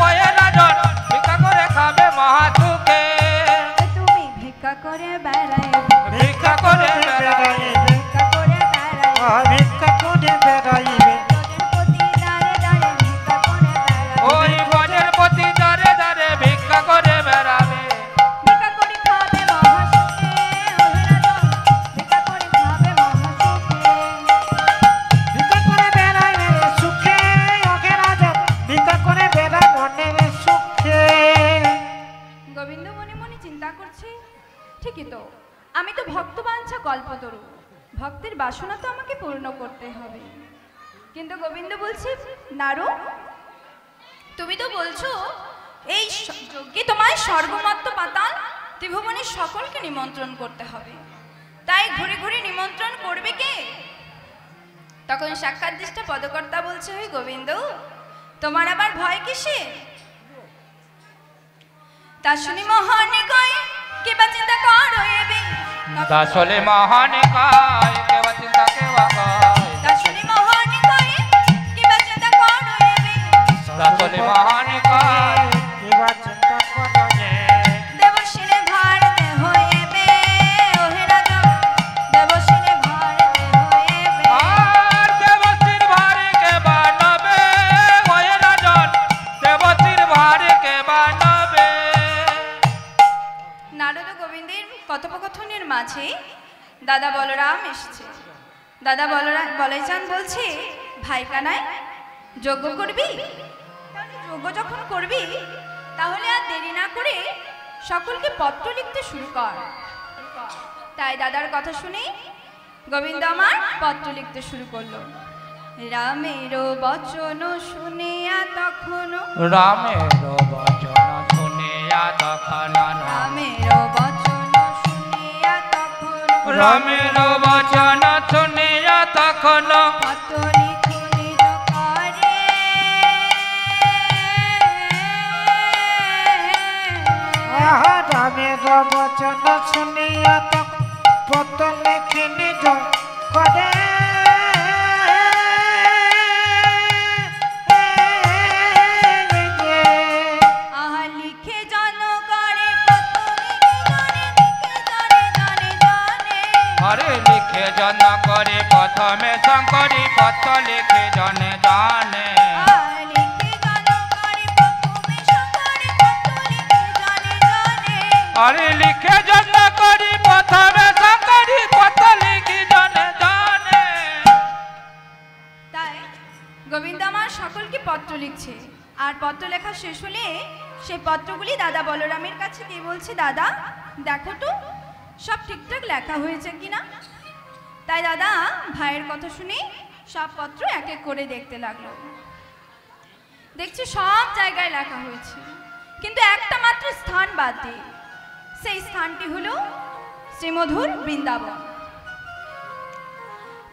ওহে রাজন, ভিক্ষা করে খাবে মহাসুখে। তুমি ভিক্ষা করে বেড়াইবে, ভিক্ষা করে বেড়াইবে, ভিক্ষা করে বেড়াইবে, ভিক্ষা করে বেড়াইবে, ওই গজের প্রতি দাঁড়ে দাঁড়ে ভিক্ষা করে বেড়াবে। ভিক্ষা করে খাবে মহাসুখে ওহে রাজন, ভিক্ষা করে খাবে মহাসুখে। ভিক্ষা করে বেড়াইবে সুখে ওহে রাজন, ভিক্ষা করে বেড়াই মনের সুখে। গোবিন্দ মনে মনে চিন্তা করছে, ঠিকই তো, আমি তো ভক্তবাঞ্ছা কল্পতরু, ভক্তের বাসনা তো আমাকে পূর্ণ করতে হবে। কিন্তু গোবিন্দ বলছে, নারু তুমি তো বলছো এই যজ্ঞে তোমায় স্বর্গমত্ত পাতাল ত্রিভুবনের সকলকে নিমন্ত্রণ করতে হবে, তাই ঘুরে ঘুরে নিমন্ত্রণ করবে কে? তখন সাক্ষাৎ দৃষ্টা পদকর্তা বলছে, ওই গোবিন্দ তোমার আবার ভয় কিসে? তা শুনি মহানে কয় কেবা চিন্তা করো এবে, দাসলে মহানে কায় কেবা চিন্তা কেবা কায়, তা শুনি মহানে কয় কেবা চিন্তা করো এবে, দাসলে মহানে কায়। কিবা চিন্তা করো যে, দেবশিরে ভার দেহ এবে ওহে রাজন, দেবশিরে ভার দেহ এবে। আর দেবশির ভারে কেবা নবে ওহে রাজন, দেবশির ভারে কেবা নবে। নারদ ও গোবিন্দের কথোপকথনের মাঝে দাদা বলরাম এসেছে। দাদা বলাইচান বলছে, ভাই কানাই যজ্ঞ করবি? তাহলে যজ্ঞ যখন করবি তাহলে আর দেরি না করে সকলকে পত্র লিখতে শুরু কর। তাই দাদার কথা শুনে গোবিন্দ আমার পত্র লিখতে শুরু করলো। রামের বচন শুনিয়া তখন, রামের বচন শুনিয়া তখন, রামের বচন শুনিয়া তখন, রামের বচন শুনিয়া তখন, পত্র লিখু নিজ করে। আহা রামের বচন শুনিয়া তখন পত্র লেখে নিজ করে। আহা লিখে জন করে পত্র লিখে জানে, লিখে জানে জানে জানে। আরে লিখে জন করে প্রথমে শঙ্করী পত্র লিখে জনে জানে। আহা লিখে জন করে প্রথমে শঙ্করে পত্র লিখে জানে জানে। আরে লিখে জন করি প্রথমে শঙ্করী পত্র লিখে জনে জানে। তাই গোবিন্দ আমার সকলকে পত্র লিখছে, আর পত্র লেখা শেষ হলে সেই পত্রগুলি দাদা বলরামের কাছে দিয়ে বলছে, দাদা দেখো তো সব ঠিকঠাক লেখা হয়েছে কিনা। তাই দাদা ভাইয়ের কথা শুনে সব পত্র এক এক করে দেখতে লাগলো। দেখছি সব জায়গায় লেখা হয়েছে, কিন্তু একটা মাত্র স্থান বাদ দিয়ে, সেই স্থানটি হলো শ্রীমধুর বৃন্দাবন।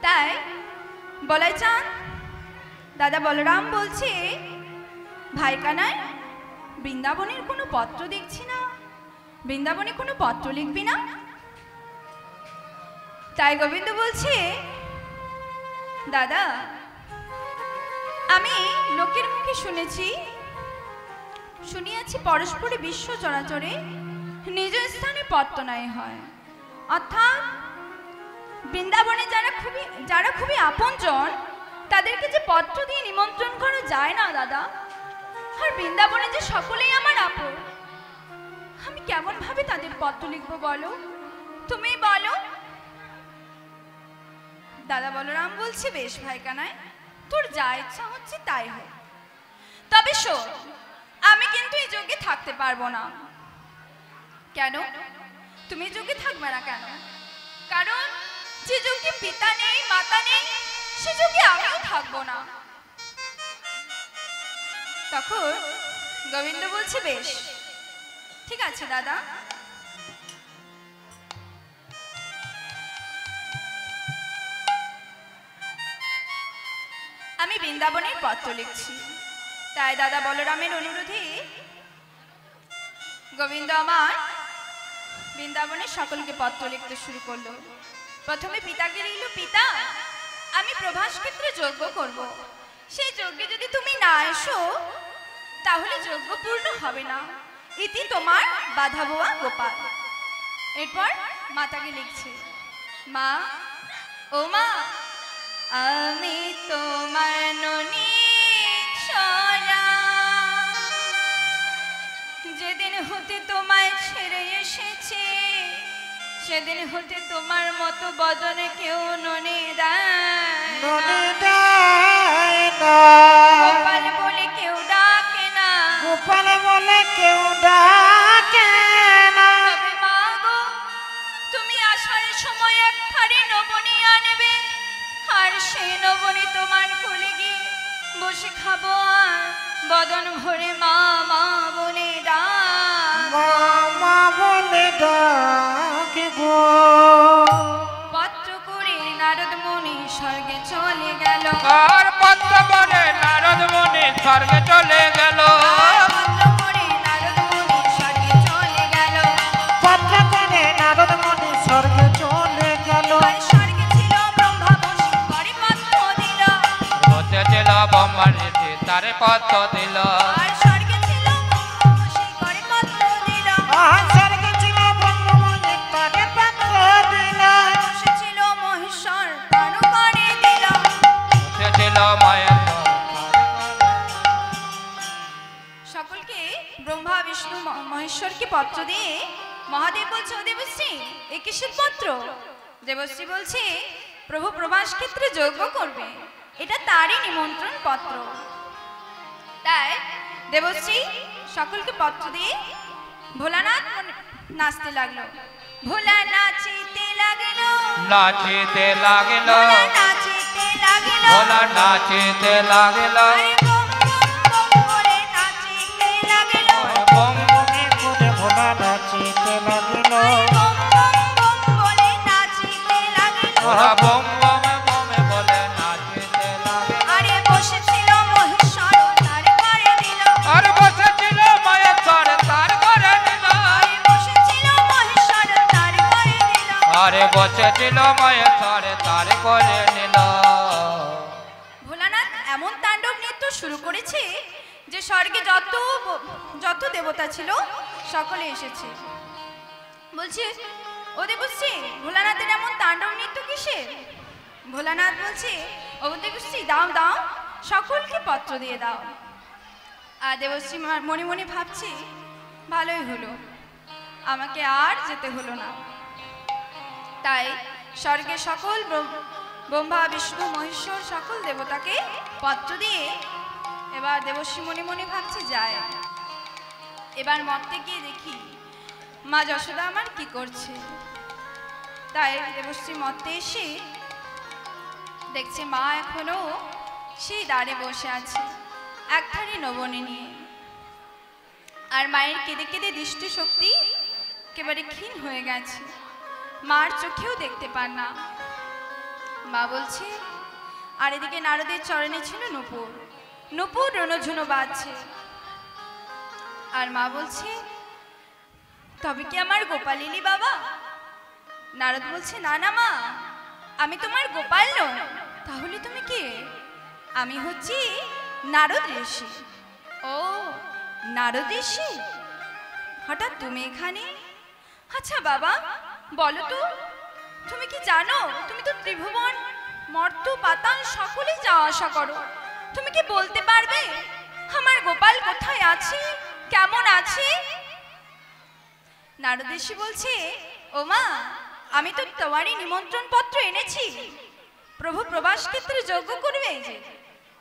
তাই বলাইচান দাদা বলরাম বলছে, ভাই কানাই বৃন্দাবনের কোনো পত্র দেখছি না, বৃন্দাবনে কোনো পত্র লিখবি না? তাই গোবিন্দ বলছে, দাদা আমি লোকের মুখে শুনিয়াছি পরস্পরে বিশ্ব চরাচরে নিজ স্থানে পত্র নাই হয়, অর্থাৎ বৃন্দাবনে যারা খুবই আপনজন তাদেরকে যে পত্র দিয়ে নিমন্ত্রণ করা যায় না দাদা। আর বৃন্দাবনে যে সকলেই আমার আপন, আমি কেমন ভাবে তাদের পত্র লিখবো বলো, তুমি বলো। দাদা বলরাম বলছে, বেশ ভাই কানাই তোর যা ইচ্ছা হচ্ছে তাই হয়, তবে শোন আমি কিন্তু এই যজ্ঞে থাকতে পারবো না। কেন তুমি যজ্ঞে থাকবে না কেন? কারণ যে যুগে পিতা নেই মাতা নেই সে যুগে আমিও থাকবো না। তখন গোবিন্দ বলছে বেশ ঠিক আছে দাদা, আমি বৃন্দাবনের পত্র লিখছি। তাই দাদা বলরামের অনুরোধে গোবিন্দ আমার বৃন্দাবনের সকলকে পত্র লিখতে শুরু করলো। প্রথমে পিতাকে লিখল, পিতা আমি প্রভাস ক্ষেত্রে যজ্ঞ করব, সেই যজ্ঞে যদি তুমি না এসো তাহলে যজ্ঞ পূর্ণ হবে না, ইতি তোমার বাধা বোয়া গোপাল। এরপর মাতাকে লিখছে, মা ও মা আমি তোমার ননি সোনা, যেদিন হতে তোমায় ছেড়ে এসেছে সেদিন হতে তোমার মতো বদনে কেউ ননি দেয় না। গোপাল বলে কেউ ডাকে না, গোপাল বলে কেউ ডাকে না। তবে মা গো তুমি আসার সময় এক থারি নবনী আনবে, আর সেই নবনী তোমার কোলে গিয়ে বসে খাবো আর বদন ভরে মা মা বলে ডাক, মা বলে ডাকিব। পত্র করে নারদ মুনি স্বর্গে চলে গেল, আর পত্র পড়ে নারদ মুনি স্বর্গে চলে গেল। পত্র করে নারদ মুনি স্বর্গে চলে গেল। পত্র করে নারদ মুনি স্বর্গে চলে গেল। আর স্বর্গে ছিল ব্রহ্মা বসে করে পত্র দিল, বসেছিল ব্রহ্মা ঋষি তারে পত্র দিল। আর স্বর্গে ছিল ব্রহ্মা বসে করে পত্র দিল, স্বর্গে ছিল ব্রহ্মমুনি তারে পত্র দিল। বসেছিল মহেশ্বর তার করে দিল। বসেছিল মায়ের সকলকে ব্রহ্মা বিষ্ণু মহেশ্বরকে পত্র দিয়ে মহাদেব বলছে, ও দেবশ্রী এ কিসের পত্র? দেবশ্রী বলছে প্রভু প্রভাস ক্ষেত্রে যজ্ঞ করবে, এটা তারই নিমন্ত্রণ পত্র। তাই দেবশ্রী সকলকে পত্র দিয়ে ভোলানাথ নাচতে লাগলো। ভোলা নাচিতে লাগলো, নাচিতে লাগিল, ভোলা নাচিতে লাগলো, ভোলা নাচিতে লাগিল। আরে বম বম বম বলে নাচিতে লাগলো, বম মনে করে ভোলা নাচিতে লাগিল। বম বম বম বলে নাচিতে লাগলো। ওরা বম বমে বমে বলে নাচিতে লাগিল। আরে বসেছিল মহেশ্বর তার করে দিল, আর বসেছিল মায়ের স্বরে তার করে নিল। আরে বসেছিল মহেশ্বর তার করে দিল। আরে বসেছিল মায়ের স্বরে তার করে নিল। ভোলানাথ এমন তাণ্ডব নৃত্য শুরু করেছে যে স্বর্গে যত দেবতা ছিল সকলে এসেছে। বলছে, ও দেবশ্রী ভোলানাথের এমন তাণ্ডব নৃত্য কিসের? ভোলানাথ বলছে, ও দেবশ্রী দাও দাও সকলকে পত্র দিয়ে দাও। আর দেবশ্রী মনে মনে ভাবছি ভালোই হলো, আমাকে আর যেতে হলো না। তাই স্বর্গে সকল ব্রহ্মা বিষ্ণু মহেশ্বর সকল দেবতাকে পত্র দিয়ে এবার দেবশ্রী মনে মনে ভাবছে যায়, এবার মর্তে গিয়ে দেখি মা যশোদা আমার কি করছে। তাই দেবশ্রী মর্তে এসে দেখছে মা এখনো সেই দ্বারে বসে আছে এক থারি নবনী নিয়ে। আর মায়ের কেঁদে কেঁদে দৃষ্টিশক্তি একেবারে ক্ষীণ হয়ে গেছে, মার চোখেও দেখতে পান না। মা বলছে, আর এদিকে নারদের চরণে ছিল নূপুর, নূপুর রণঝুনো বাজছে। আর মা বলছে, তবে কি আমার গোপালিনী বাবা? নারদ বলছে, না না মা আমি তোমার গোপাল নই। তাহলে তুমি কে? আমি হচ্ছি নারদ ঋষি। ও নারদ ঋষি, হঠাৎ তুমি এখানে? আচ্ছা বাবা বলো তো, তুমি কি জানো তুমি তো ত্রিভুবন মর্ত পাতাল সকলেই যাওয়া আসা করো, তুমি কি বলতে পারবে আমার গোপাল কোথায় আছে, কেমন আছে? নারদ ঋষি বলছে, ও মা আমি তো তোমারই নিমন্ত্রণ পত্র এনেছি, প্রভু প্রভাস ক্ষেত্রে যজ্ঞ করবে যে,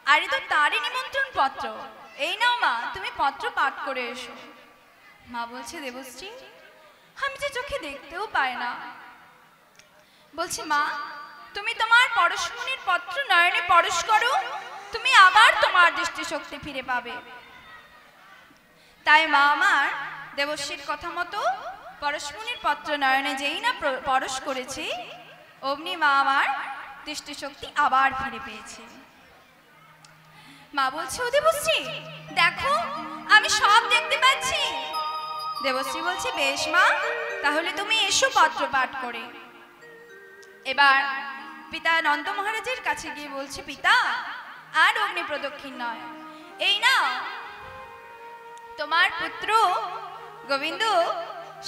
আরে তো তারই নিমন্ত্রণ পত্র, এই নাও মা তুমি পত্র পাঠ করে এসো। মা বলছে, দেবশ্রী আমি যে চোখে দেখতেও পাই না, বলছে মা তুমি তোমার পরশমণির পত্র নয়নে পরশ করো, তুমি আবার তোমার দৃষ্টিশক্তি ফিরে পাবে। তাই মা আমার দেবশ্রীর কথা মতো পরশমণির পত্র নয়নে যেই না পরশ করেছে, অমনি মা আমার দৃষ্টিশক্তি আবার ফিরে পেয়েছে। মা বলছে ও দেবশ্রী দেখো আমি সব দেখতে পাচ্ছি। দেবশ্রী বলছে বেশ মা, তাহলে তুমি এসো পত্র পাঠ করে। এবার পিতা নন্দ মহারাজের কাছে গিয়ে বলছে পিতা আর অগ্নি প্রদক্ষিণ নয়, এই না তোমার পুত্র গোবিন্দ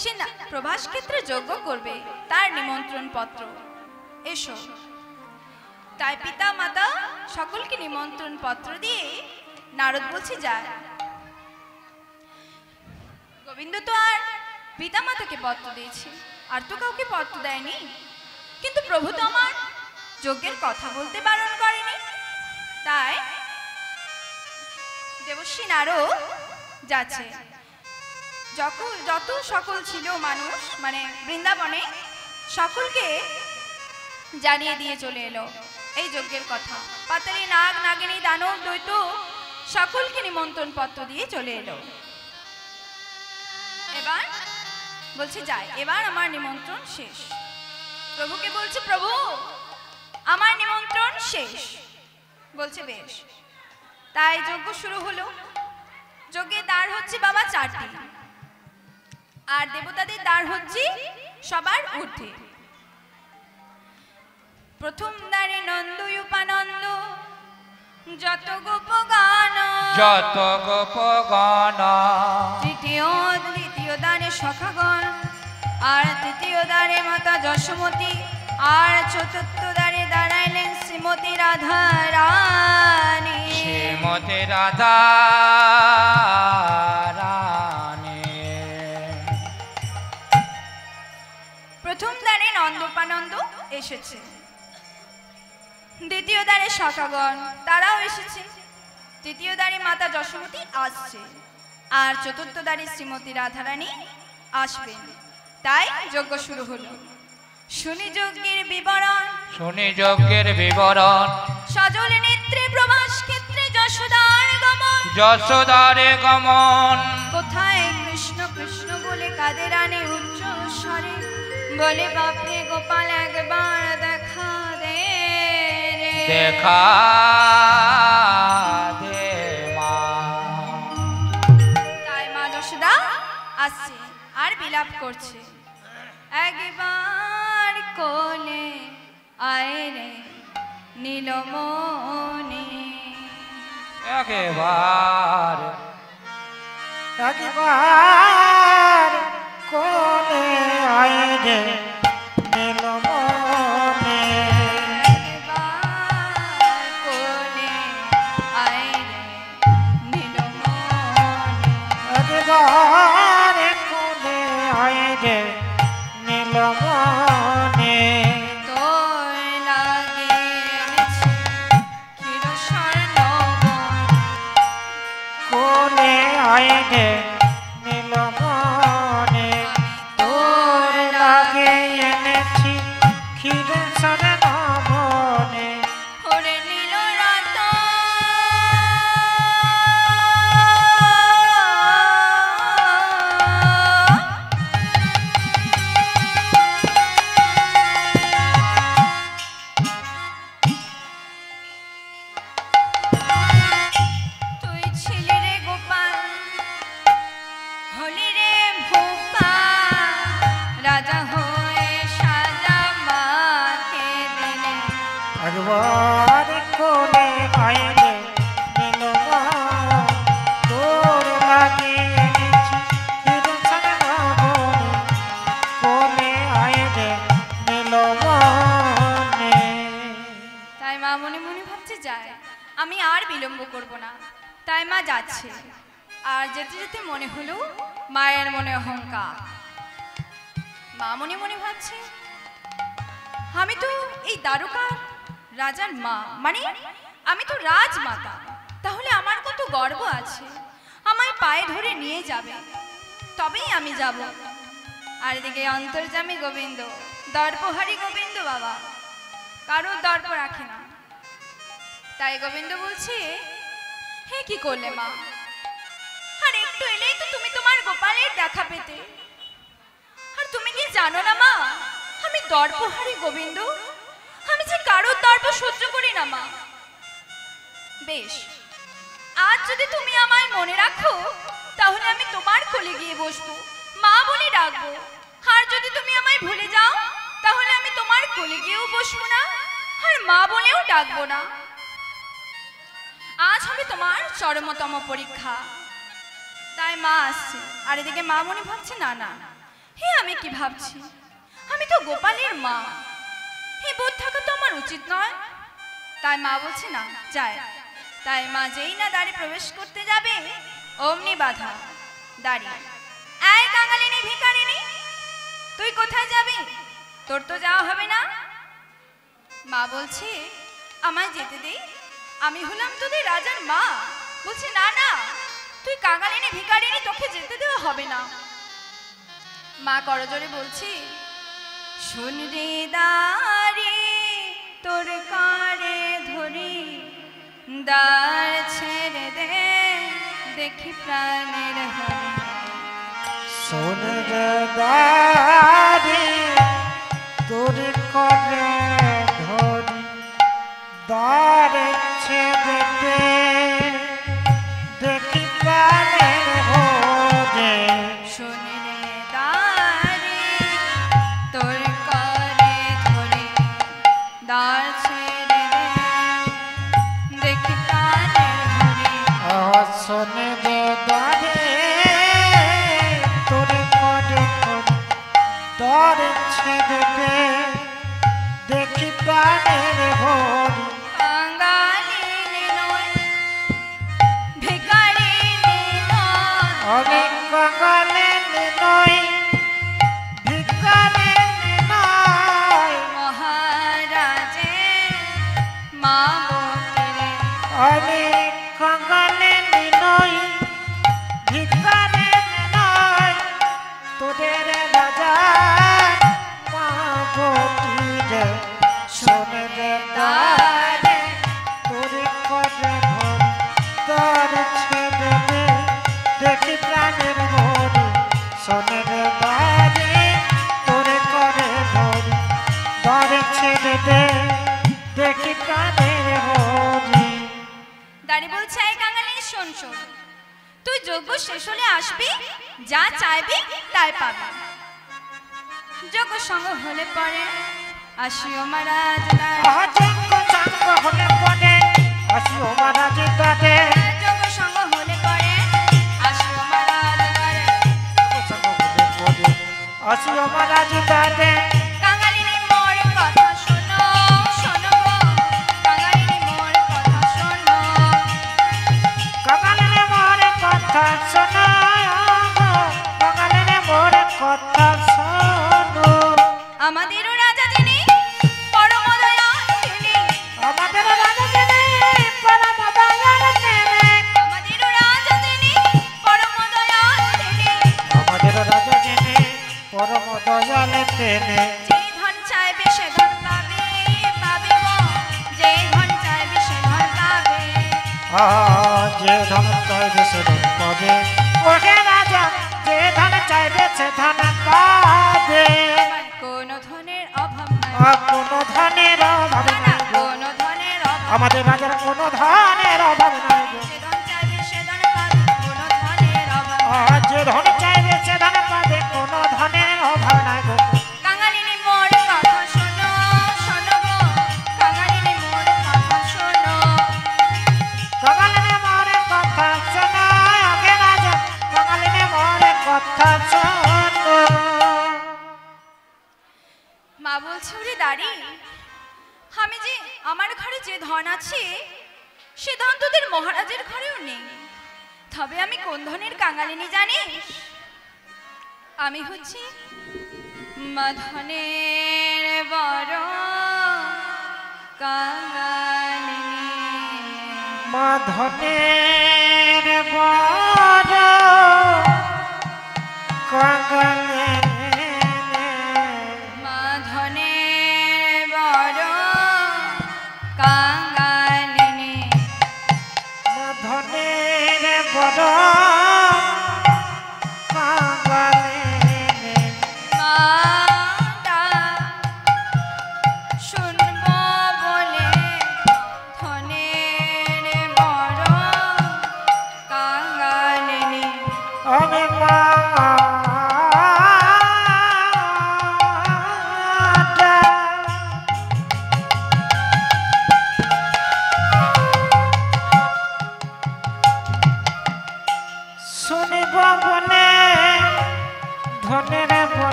সে প্রভাস ক্ষেত্রে যজ্ঞ করবে, তার নিমন্ত্রণ পত্র, এসো। তাই পিতা মাতা সকলকে নিমন্ত্রণ পত্র দিয়ে নারদ বলছে যায়। গোবিন্দ তো আর পিতা মাতাকে পত্র দিয়েছে, আর তো কাউকে পত্র দেয়নি, কিন্তু প্রভু তো আমার যজ্ঞের কথা বলতে বারণ করেনি। তাই দেবশ্রী নারদ যাচ্ছে। যত সকল ছিল মানুষ মানে বৃন্দাবনে সকলকে জানিয়ে দিয়ে চলে এলো এই যজ্ঞের কথা। পাতালি নাগ নাগিনী দানব দৈত্য সকলকে নিমন্ত্রণ পত্র দিয়ে চলে এলো। এবার বলছে যাই, এবার আমার নিমন্ত্রণ শেষ। প্রভুকে বলছে প্রভু আমার নিমন্ত্রণ শেষ। বলছে বেশ। তাই যজ্ঞ শুরু হলো। যজ্ঞের দ্বার হচ্ছে বাবা 4টি, আর দেবতাদের দ্বার হচ্ছে সবার ঊর্ধ্বে। প্রথম দ্বারে নন্দ উপানন্দ যত গোপগান, যত গোপগান। দ্বিতীয় দ্বারে সখাগণ, আর তৃতীয় দ্বারে মাতা যশোমতী, আর চতুর্থ দ্বারে দাঁড়াইলেন শ্রীমতী রাধা রানী। শ্রীমতী রাধা রানী। প্রথম দ্বারে নন্দোপানন্দ এসেছে, দ্বিতীয় দ্বারে সখাগণ তারাও এসেছে, তৃতীয় দ্বারে মাতা যশোমতী আসছে, আর চতুর্থ দ্বারে শ্রীমতী রাধারানী আসবেন। তাই যজ্ঞ শুরু হলো। শুনি যজ্ঞের বিবরণ, শুনি যজ্ঞের বিবরণ। সজল নেত্রে প্রভাস ক্ষেত্রে যশোদার গমন, যশোদারে গমন। কোথায় কৃষ্ণ কৃষ্ণ বলে কাদের আনে উচ্চ স্বরে, বলে বাপরে গোপাল একবার দেখা দে রে। দেখা দে মা। তাই মা যশোদা আসছে আর বিলাপ করছে, একবার কোলে আয় রে নীলমণি। একবার কোলে আয় রে নীলমণি। একবার কোলে আয় রে নীলমণি। একবার কোলে আয় রে নীলমণি। তোর লাগে এনেছি ক্ষীর স্বর্ণবন, কোলে আয় রে নীলমণি। তোর লাগে এনেছি ক্ষীর স্বর্ণবনে। ওরে নীল রতন, তুই ছিলি রে গোপাল, হলি রে ভূপাল, রাজা হয়ে সাজা মাকে দিলে। একবার কোলে আয় রে নীলমণি। তোর লাগে এনেছি ক্ষীর স্বর্ণবনে। কোলে আয় রে নীলমণি। তাই মা মনে মনে ভাবছে যায়, আমি আর বিলম্ব করব না। তাই মা যাচ্ছে, আর যেতে যেতে মনে হলো মায়ের মনে অহংকার। মা মনে মনে ভাবছে আমি তো এই দ্বারকার রাজার মা, মানে আমি তো রাজমাতা, তাহলে আমার কত গর্ব আছে। আমায় পায়ে ধরে নিয়ে যাবে, তবেই আমি যাব। আর এদিকে অন্তর্যামী গোবিন্দ দর্পহারি গোবিন্দ বাবা কারোর দর্প রাখে না। তাই গোবিন্দ বলছে, হে কি করলে মা, আর একটু এলেই তো তুমি তোমার গোপালের দেখা পেতে। আর তুমি কি জানো না মা, আমি দর্পহারি গোবিন্দ, আমি যে কারোর দর্প সহ্য করি না মা। বেশ, আজ যদি তুমি আমায় মনে রাখো তাহলে আমি তোমার কোলে গিয়ে বসবো, মা বলে ডাকবো। আর যদি তুমি আমায় ভুলে যাও তাহলে আমি তোমার কোলে গিয়েও বসবো না, আর মা বলেও ডাকবো না। আজ হবে তোমার চরমতম পরীক্ষা। তাই মা আসছে, আর এদিকে মা মনে ভাবছে, না না, হে আমি কি ভাবছি, আমি তো গোপালের মা, হে বোধ থাকা তো আমার উচিত নয়। তাই মা বলছে না, যায়। তাই মা যেই না দ্বারে প্রবেশ করতে যাবে অমনি বাধা দাঁড়িয়ে, এই কাঙালিনী ভিখারিনী, তুই কোথায় যাবি? তোর তো যাওয়া হবে না। মা বলছে, আমায় যেতে দে, আমি হলাম তোদের রাজার মা। বলছে, না না, তুই কাঙালিনী ভিখারিনী, তোকে যেতে দেওয়া হবে না। মা করজোরে বলছি, শোন রে দাঁড়ি তোর কারে ধরি, দ্বার ছেড়ে দে দেখি প্রাণের হরি। শোন রে দাঁড়ি তোর করে ধরি, দ্বার ছেড়ে দে দেখি প্রাণের হরি। শোন রে দাঁড়ি তোর কারে ধরি, দ্বার ছেড়ে দে দেখি প্রাণের হরি। শোন রে দাঁড়ি তোর করে ধরি, দ্বার ছেড়ে দে দেখি প্রাণের হরি। কাঙালিনী নয়, ভিখারিনী নয়, আমি কাঙালিনী নই, ভিখারিনী নই। মহারাজের মা বলতে, আমি কাঙালিনী নই, ভিখারিনী নই। তোদের রাজা মা বটি রে, শোন রে দাঁড়ে তোর করে ধরি, দ্বার ছেড়ে দে দেখি প্রাণের হরি। শোন রে দাঁড়ে তোর করে ধরি, দ্বার ছেড়ে দে দেখি প্রাণের হরি। দাঁড়ি বলছে, এই কাঙালিনী শোন শোন, তুই যজ্ঞ শেষ হলে আসবি, যা চাইবি তাই পাবি। যজ্ঞ সঙ্গ হলে পরে আসিও মহারাজ দ্বারে, অযোগ্য সঙ্গ হলে পরে আসিও মহারাজ দ্বারে, যজ্ঞ সঙ্গ হলে পরে আসিও মহারাজ দ্বারে। সঙ্গ হলে পরে আসিও মহারাজ দ্বারে। কাঙালিনী মোর কথা শোনো, শোনো গো, কাঙালিনী মোর কথা শোনো। কাঙালিনী মোর কথা শোনো, কাঙালিনী মোর কথা শোনো। আমাদেরও রাজা যিনি পরম দয়াল তিনি, আমাদের রাজা যিনি পরম দয়াল তিনি, আমাদেরও রাজা যিনি পরম দয়াল তিনি। আমাদের রাজা যিনি পরম দয়াল তিনি। যে ধন চাইবে সে ধন পাবে, পাবে গো, যে ধন চাইবে সে ধন পাবে। যে ধন চাইবে সে ধন পাবে, ওহে রাজা যে ধন চাইবে সে ধন পাবে। আমার কোনো ধনের অভাব নাই, কোনো ধনের অভাব না, না, নাই গো। কোনো ধনের অভাব। আমাদের রাজার কোনো ধনের অভাব নাই গো। যে ধন চাইবে সে ধন পাবে, কোনো ধনের অভাব নাই। যে ধন চাইবে সে ধন পাবে, কোনো ধনের অভাব নাই গো। কাঙালিনী মোর কথা শোনো, শোনো গো, কাঙালিনী মোর কথা শোনো। কাঙালিনী মোরে কথা শোনো, ওহে রাজা কাঙালিনী মোরে কথা শোনো। মা বলছে, ওরে দাঁড়ি, আমি যে আমার ঘরে যে ধন আছে সে ধন তোদের মহারাজের ঘরেও নেই। তবে আমি কোন ধনের কাঙালিনী জানিস? আমি হচ্ছি মা ধনের বড় কাঙালিনী। মা ধনের বড় কাঙালিনী, মা ধনের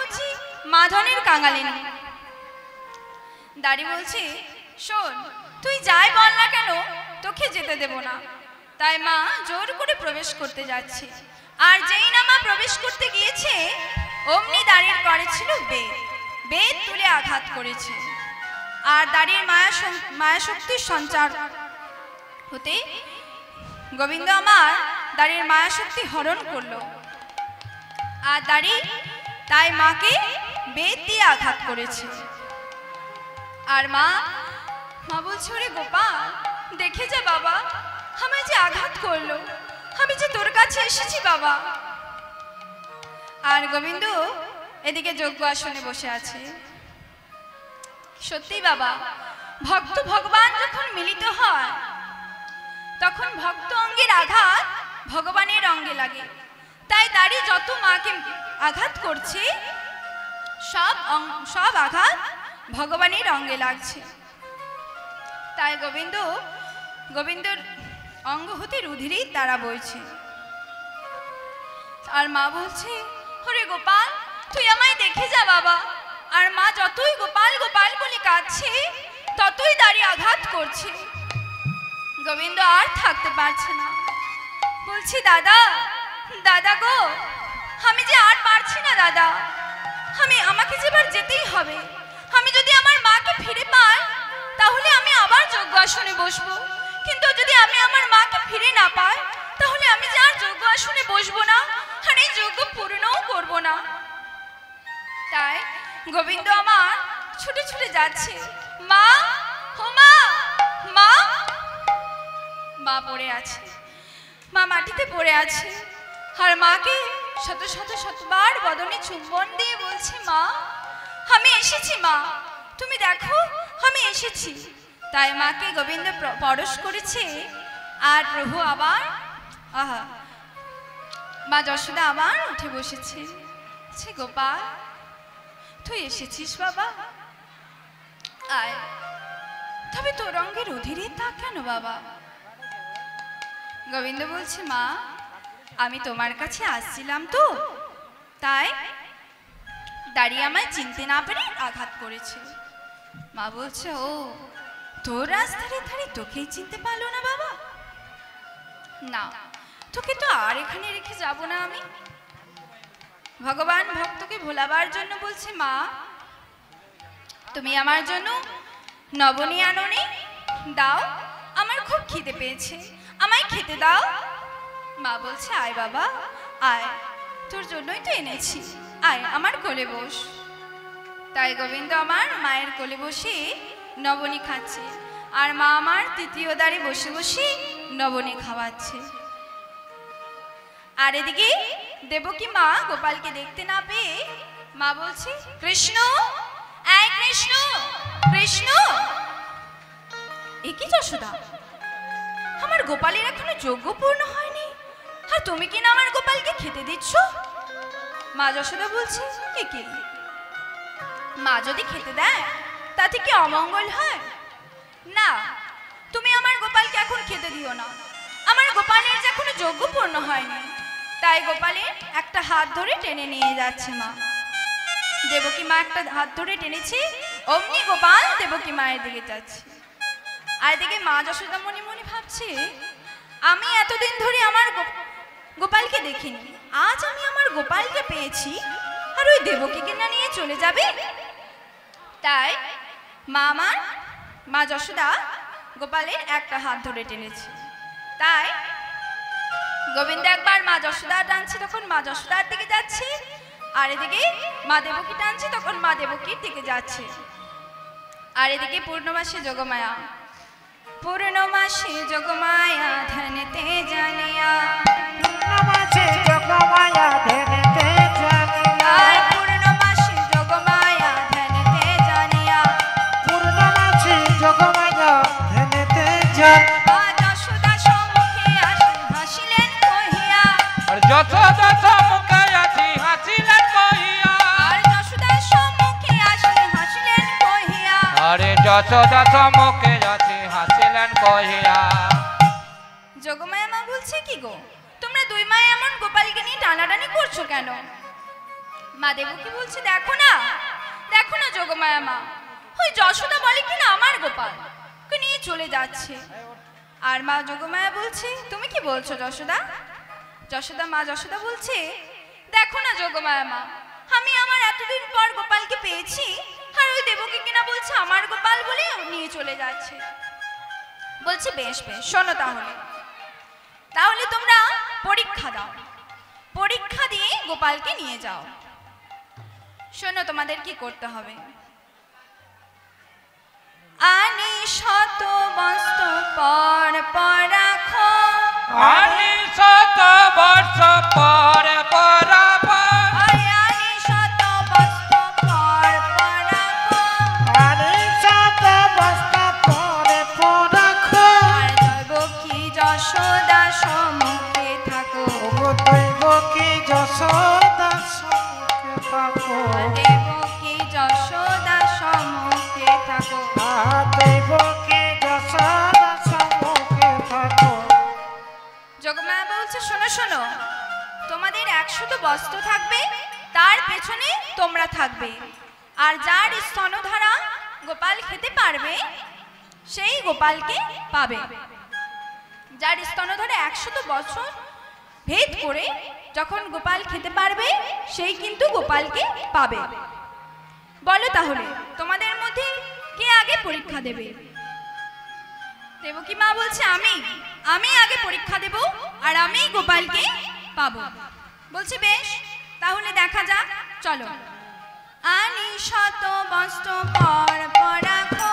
হচ্ছি মাধনের কাঙালিনী। দাড়ি বলছে, শোন, তুই যাই বল না কেন, তোকে যেতে দেব না। তাই মা জোর করে প্রবেশ করতে যাচ্ছে। আর যেই না মা প্রবেশ করতে গিয়েছে, অমনি দাঁড়িয়ে করেছিল বেদ। বেদ তুলে আঘাত করেছে। আর দাঁড়িয়ে মায়াশক্তির সঞ্চার হতে গোবিন্দ আমার দাঁড়িয়ে মায়াশক্তি হরণ করলো। আর দাঁড়ি তাই মাকে বেদ দিয়ে আঘাত করেছে। আর মা বলছে, ওরে গোপাল, দেখে যা বাবা, আমায় যে আঘাত করলো, আমি যে তোর কাছে এসেছি বাবা। আর গোবিন্দ এদিকে যজ্ঞ আসনে বসে আছে। সত্যি বাবা, ভক্ত ভগবান যখন মিলিত হয়, তখন ভক্ত অঙ্গের আঘাত ভগবানের অঙ্গে লাগে। তাই দাঁড়ি যত মাকে আঘাত করছে, সব আঘাত ভগবানের অঙ্গে লাগছে। তাই গোবিন্দর অঙ্গ হতে রুধিরের দ্বারা বইছে। আর মা বলছে, ওরে গোপাল, তুই আমায় দেখে যা বাবা। আর মা যতই গোপাল গোপাল বলে কাঁদছে, ততই দাঁড়িয়ে আঘাত করছে। গোবিন্দ আর থাকতে পারছে না, বলছি, দাদা দাদা গো, আমি যে আর পারছি না দাদা, আমাকে যে এবার যেতেই হবে। আমি যদি আমার মাকে ফিরে পাই, তাহলে আমি আবার যজ্ঞ আসনে বসবো। কিন্তু যদি আমি আমার মাকে ফিরে না পাই, তাহলে আমি যে আর যজ্ঞ আসনে বসবো না, আর এই যজ্ঞ পূর্ণও করবো না। তাই গোবিন্দ আমার ছুটে ছুটে যাচ্ছে। মা, ও মা, মা, মা পড়ে আছে, মা মাটিতে পড়ে আছে। আর মাকে শতবার বদনে চুম্বন দিয়ে বলছে, মা, আমি এসেছি মা, তুমি দেখো আমি এসেছি। তাই মাকে গোবিন্দ পরশ করেছে। আর প্রভু আবার মা যশোদা আবার উঠে বসেছে। গোপাল, তুই এসেছিস বাবা, আয়। তবে তোর অঙ্গে রুধিরের দাগ কেন বাবা? গোবিন্দ বলছে, মা, আমি তোমার কাছে আসছিলাম তো, তাই দাঁড়িয়ে আমায় চিনতে না পেরে আঘাত করেছে। মা বলছে, ও, তোর রাস্তার ধারে তোকেই চিনতে পারলো না বাবা? না, তোকে তো আর এখানে রেখে যাব না আমি। ভগবান ভক্তকে ভোলাবার জন্য বলছে, মা, তুমি আমার জন্য নবনী আননি, দাও, আমার খুব খিদে পেয়েছে, আমায় খেতে দাও। মা বলছে, আয় বাবা আয়, তোর জন্যই তো এনেছি, আয় আমার কোলে বস। তাই গোবিন্দ আমার মায়ের কোলে বসে নবনী খাচ্ছে। আর মা আমার তৃতীয় দ্বারে বসে বসে নবনী খাওয়াচ্ছে। আর এদিকে দেবকী মা গোপালকে দেখতে না পেয়ে মা বলছে, কৃষ্ণ, এই কৃষ্ণ, কৃষ্ণ। এ কি যশোদা, আমার গোপালের এখনো যজ্ঞ পূর্ণ হয়নি, আর তুমি কি না আমার গোপালকে খেতে দিচ্ছ? মা যশোদা বলছে, এ কি, মা যদি খেতে দেয় তাতে কি অমঙ্গল হয়? না, তুমি আমার গোপালকে এখন খেতে দিও না, আমার গোপালের যে এখনো যজ্ঞ পূর্ণ হয়নি। তাই গোপালের একটা হাত ধরে টেনে নিয়ে যাচ্ছে মা। দেবকী মা একটা হাত ধরে টেনেছে, অমনি গোপাল দেবকী মায়ের দিকে যাচ্ছে। আর এদিকে মা যশোদা মনে মনে ভাবছে, আমি এতদিন ধরে আমার গোপালকে দেখিনি, আজ আমি আমার গোপালকে পেয়েছি, আর ওই দেবকীকে না নিয়ে চলে যাবে। তাই মা যশোদা গোপালের একটা হাত ধরে টেনেছে। তাই গোবিন্দ একবার মা যশোদা টানছে, তখন মা যশোদার দিকে যাচ্ছে। আর এদিকে মা দেবকী টানছে, তখন মা দেবকীর দিকে যাচ্ছে। আর এদিকে পূর্ণমাসে যোগমায়া, পূর্ণমাসে যোগমায়া ধনতে জানিয়া, পূর্ণমাসে যোগমায়া ধনতে জানিয়া, আর পূর্ণমাসে যোগমায়া ধনতে জানিয়া, পূর্ণমাসে যোগমায়া ধনতে জানিয়া, মা যশোদা সম্মুখে আসি হাসিলেন কহিয়া, আর যশোদা সম্মুখে আসি হাসিলেন কহিয়া, আর যশোদা সম্মুখে আসি হাসিলেন কহিয়া, আরে যশোদা সম্মুখে আসি হাসিলেন কহিয়া। যোগমায়া মা বলছে, কি গো, তোমরা দুই মায়ে এমন গোপালকে নিয়ে টানাটানি করছো কেন? মা দেবকী বলছে, দেখো না যোগমায়া মা, ওই যশোদা বলে কিনা আমার গোপাল ওকে নিয়ে চলে যাচ্ছে। আর মা যোগমায়া বলছে, তুমি কি বলছো যশোদা? মা যশোদা বলছে, দেখো না যোগমায়া মা, আমি আমার এতদিন পর গোপালকে পেয়েছি, আর ওই দেবকী কিনা বলছে আমার গোপাল বলে নিয়ে চলে যাচ্ছে। বলছে, বেশ শোনো, তাহলে তোমরা পরীক্ষা দাও, পরীক্ষা দিয়ে গোপালকে নিয়ে যাও। শোনো তোমাদের কি করতে হবে। আনি শত বস্ত্র পর রাখো, আনি শত বর্ষ পর রাখো, আনি শত বস্ত্র পর রাখো, আরে শত বস্ত্র পর রাখো, আর দেবকী যশোদা সম্মুখে থাকো, দেবকী যশোদা সম্মুখে থাকো, দেবকী যশোদা সম্মুখে থাকো। দেবকী যশোদা সম্মুখে থাকো। যোগমায়া বলছে, শোনো, তোমাদের 100 বস্ত্র থাকবে, তার পেছনে তোমরা থাকবে, আর যার স্তনধারা গোপাল খেতে পারবে সেই গোপালকে পাবে। যার স্তনধারা 100 বছর ভেদ করে যখন গোপাল খেতে পারবে সেই কিন্তু গোপালকে পাবে। বলো তাহলে তোমাদের মধ্যে কে আগে পরীক্ষা দেবে? দেবকী মা বলছে, আমি আগে পরীক্ষা দেব, আর আমি গোপালকে পাবো। বলছে, বেশ, তাহলে দেখা যাক, চলো। আনি শত বস্ত্র পর রাখো,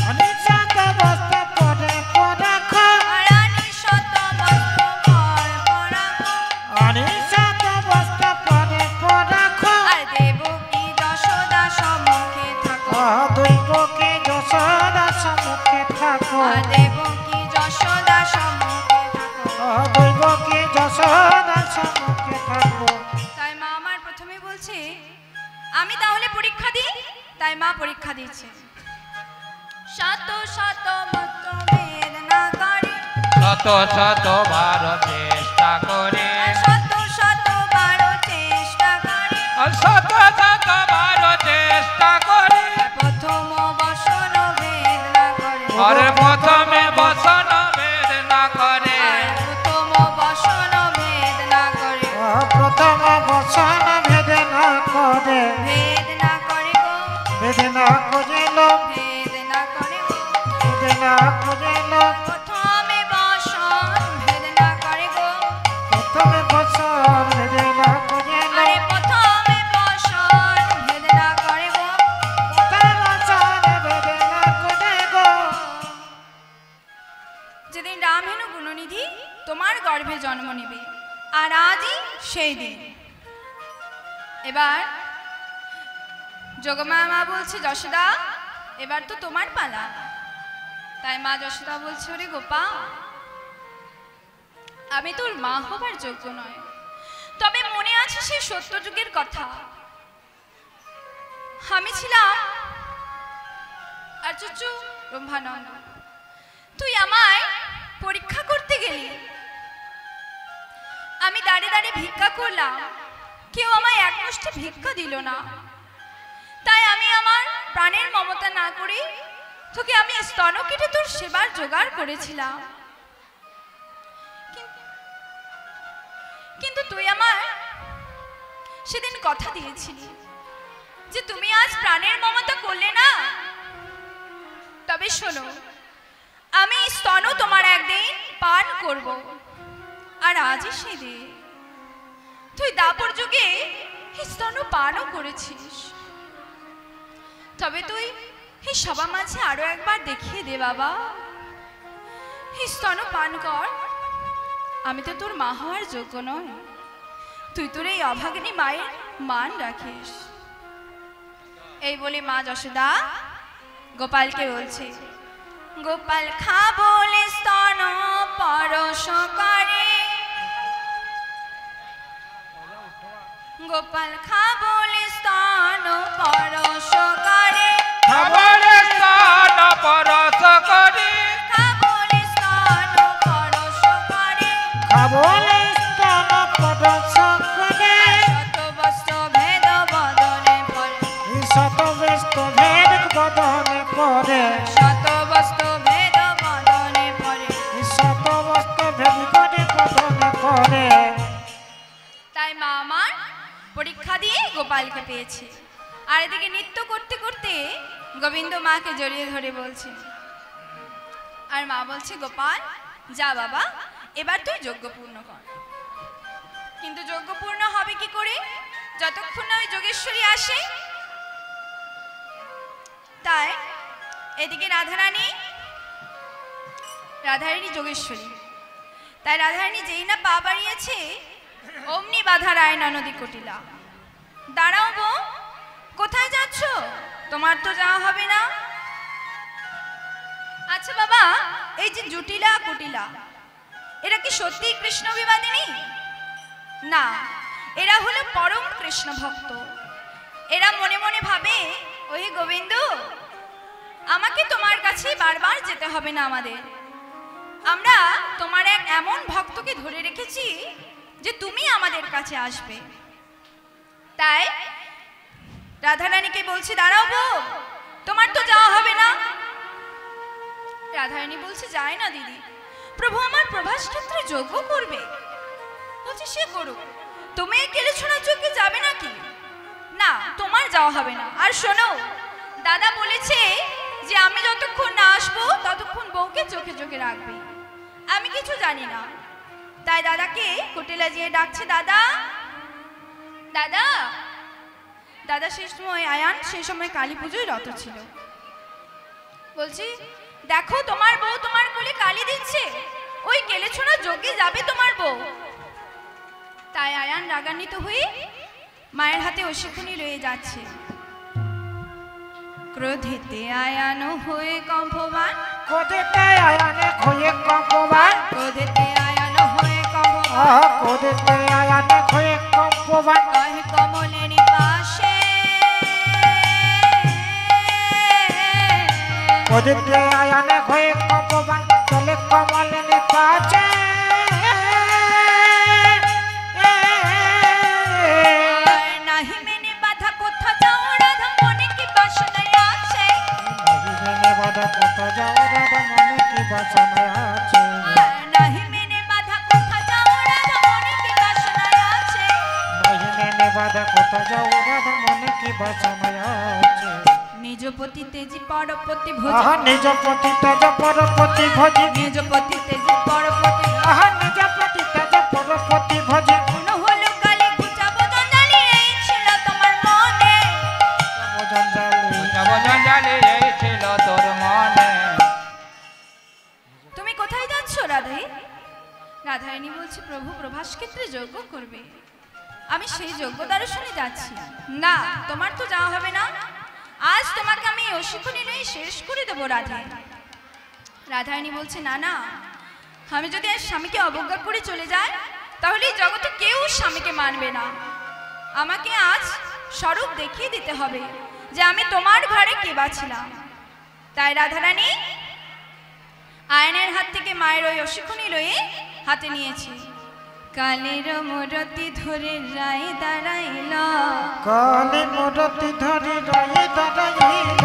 আনি শত বস্ত্র পর রাখো, আর আনি শত বস্ত্র পর রাখো, আনি শত বস্ত্র পর রাখো, আর দেবকী যশোদা সম্মুখে থাকো, দেবকী যশোদা সম্মুখে থাকো, আর দেবকী যশোদা সম্মুখে থাকো। দেবকী যশোদা সম্মুখে থাকো। তাই মা আমার প্রথমে বলছে, আমি তাহলে পরীক্ষা দিই। তাই মা পরীক্ষা দিচ্ছে। শত বস্ত্র ভেদ না করে, শত বার চেষ্টা করে, শত বার চেষ্টা করে, শত বার চেষ্টা করে, প্রথম বসন ভেদ না করে, আরে প্রথমে বসন ভেদ না করে, প্রথম বসন ভেদ না করে, প্রথম বসন ভেদ না করে, ভেদ না করে গো, ভেদ না করিল, ভেদ না করে গো, ভেদ না করিল, প্রথমে বসন ভেদ না করে গো, প্রথমে বসন ভেদ না করিল, আরে প্রথমে বসন ভেদ না করে গো, প্রথম বসন ভেদ না করে গো। যেদিন রামহেনু গুণনিধি তোমার গর্ভে জন্ম নেবে, আর আজই সেই দিন। এবার যোগমায়া মা বলছে, যশোদা এবার তো তোমার পালা। তাই মা যশোদা বলছে, ওরে গোপাল, আমি তোর মা হবার যোগ্য নয়, তবে মনে আছে সেই সত্যযুগের কথা। আমি ছিলাম আচার্য ব্রহ্মানন্দ, তুই আমায় পরীক্ষা করতে গেলি। আমি দাঁড়ে ভিক্ষা করলাম, কেউ আমায় এক মুষ্টি ভিক্ষা দিল না। তাই আমি আমার প্রাণের মমতা না করে তোকে আমি স্তন কেটে তোর সেবার জোগাড় করেছিলাম। কিন্তু তুই আমার সেদিন কথা দিয়েছিলি যে তুমি আজ প্রাণের মমতা করলে না। তবে শোনো, আমি স্তন তোমার একদিন পান করব, আর আজই সেদিন। তুই দাপর যুগে স্তন পানও করেছিস, তবে তুই এই সবার মাঝে আরো একবার দেখিয়ে দে বাবা, স্তন পান কর। আমি তো তোর মা হওয়ার যোগ্য নয়, তুই তোর এই অভাগিনী মায়ের মান রাখিস। এই বলে মা যশোদা গোপালকে বলছে, গোপাল খাবলে স্তন পরশ করে, গোপাল খাবলে স্তন পরশ করে, খাবলে স্তন পরশ করে, খাবলে স্তন পরশ করে, খাবলে স্তন পরশ করে, শত বস্ত্র ভেদ বস্তু ভেদ বদনে পরে শত বস্তু ভেদ বদনে পড়ে। শত বস্তু ভেদ করে বদনে পরে। তাই মা আমার পরীক্ষা দিয়ে গোপালকে পেয়েছে। আর এদিকে নৃত্য করতে করতে গোবিন্দ মাকে জড়িয়ে ধরে বলছে, আর মা বলছে, গোপাল যা বাবা, এবার তুই যজ্ঞ পূর্ণ কর। কিন্তু যজ্ঞ পূর্ণ হবে কি করে যতক্ষণ না ওই যোগেশ্বরী আসে? তাই এদিকে রাধারানী যোগেশ্বরী, তাই রাধারানী যেই না পা বাড়িয়েছে অমনি বাধা রায়না নদী কটিলা। দাঁড়াও গো, কোথায় যাচ্ছ? তোমার তো যাওয়া হবে না। আচ্ছা বাবা, এই যে জুটিলা কুটিলা, এরা কি সত্যি কৃষ্ণ বিবাদিনী? না, এরা হলো পরম কৃষ্ণ ভক্ত। এরা মনে মনে ভাবে, ওহে গোবিন্দ, আমাকে তোমার কাছে বারবার যেতে হবে না, আমরা তোমার এক এমন ভক্তকে ধরে রেখেছি যে তুমি আমাদের কাছে আসবে। তাই রাধারানীকে বলছি, দাঁড়াও গো, তোমার তো যাওয়া হবে না। রাধারানী বলছে, যায় না দিদি, প্রভু আমার প্রভাস ক্ষেত্রে যজ্ঞ করবে। বলছে, সে করুক, তুমি কেলেছনা যজ্ঞে যাবে নাকি? না, তোমার যাওয়া হবে না। আর শোনো, দাদা বলেছে যে আমি যতক্ষণ না আসবো ততক্ষণ বউকে চোখে চোখে রাখবে। আমি কিছু জানি না। তাই দাদাকে কুটিলা দিয়ে ডাকছে, দাদা দাদা দাদা। সেই সময় আয়ান সেই সময় কালী পুজোয় রত ছিল। বলছি, দেখো তোমার বউ তোমার কোলে কালি দিচ্ছে, ওই কেলেছনা যজ্ঞে যাবে তোমার বউ। তাই আয়ান রাগান্বিত হয়ে মায়ের হাতে অশিক্ষণী রয়ে যাচ্ছে। ক্রোধেতে আয়ান হয়ে কম্পমান, ক্রোধেতে আয়ানে হয়ে কম্পমান, ক্রোধেতে আয়ান হয়ে কম্পমান, ক্রোধেতে আয়ানে হয়ে কম্পমান, কহে কমলের পাশে, ক্রোধেতে আয়ানে হয়ে কম্পমান, চলে কমলের পাশে। নাহি মেনে বাধা কোথা যাও রাধা, মনে কি বাসনায় আছে? নাহি মেনে বাধা কোথা যাও রাধা, মনে কি বাসনায় আছে? নাহি মেনে বাধা কোথা যাও রাধা, মনে কি বাসনায় আছে? নাহি মেনে বাধা কোথা যাও রাধা, মনে কি বাসনায় আছে? নিজ পতি তেজি পরপতি ভোজ, নিজ পতি তেজ পরপতি ভোজ, নিজ পতি তেজি পরপতি, নিজ পতি তেজ পরপতি ভোজ। কোন হলো কালী ঘুচাবো জঞ্জালি, এই ছিল তোমার মনে। জঞ্জালে এই ছিল তোর মনে। তুমি কোথায় যাচ্ছ রাধে? রাধারানী বলছে, প্রভু প্রভাস ক্ষেত্রে যজ্ঞ করবে, আমি সেই যজ্ঞ দর্শনে যাচ্ছি। না, তোমার তো যাওয়া হবে না। আজ তোমাকে আমি অশিক্ষণী নই শেষ করে দেবো রাধে। রাধারানী বলছে, না না, আমি যদি আজ স্বামীকে অবজ্ঞা করে চলে যাই তাহলে এই জগতে কেউ স্বামীকে মানবে না। আমাকে আজ স্বরূপ দেখিয়ে দিতে হবে যে আমি তোমার ঘরে কে বাছিলাম। তাই রাধারানী আয়নের হাত থেকে মায়ের ওই অশিক্ষণী লয়ে হাতে নিয়েছি। কালের মোরতি ধরে রায় দাঁড়াইল, কালে মোরতি ধরে রায় দাঁড়াইল,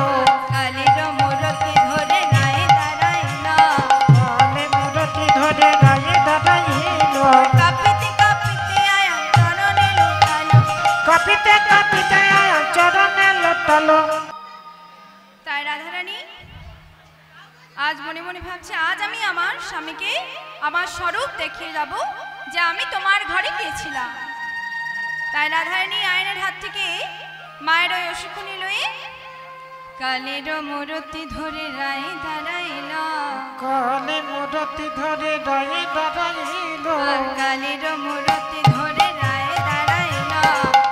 কালের মোরতি ধরে রায় দাঁড়াইল, কালে মোরতি ধরে রায় দাঁড়াইল। কাঁপিতে কাঁপিতে আয়ান চরণে লুটালো, কাঁপিতে কাঁপিতে আয়ান চরণে লুটালো। তাই রাধারানী আজ মনে মনে ভাবছে, আজ আমি আমার স্বামীকে আমার স্বরূপ দেখিয়ে যাব যে আমি তোমার ঘরে গিয়েছিলাম। তাই রাধারানী আয়নের হাত থেকে মায়ের ওই অশিক্ষণী লয়ে কালের মোরতি ধরে রায় দাঁড়াইল, কালে মোরতি ধরে রায় দাঁড়াইল, কালের মোরতি ধরে রায় দাঁড়াইল,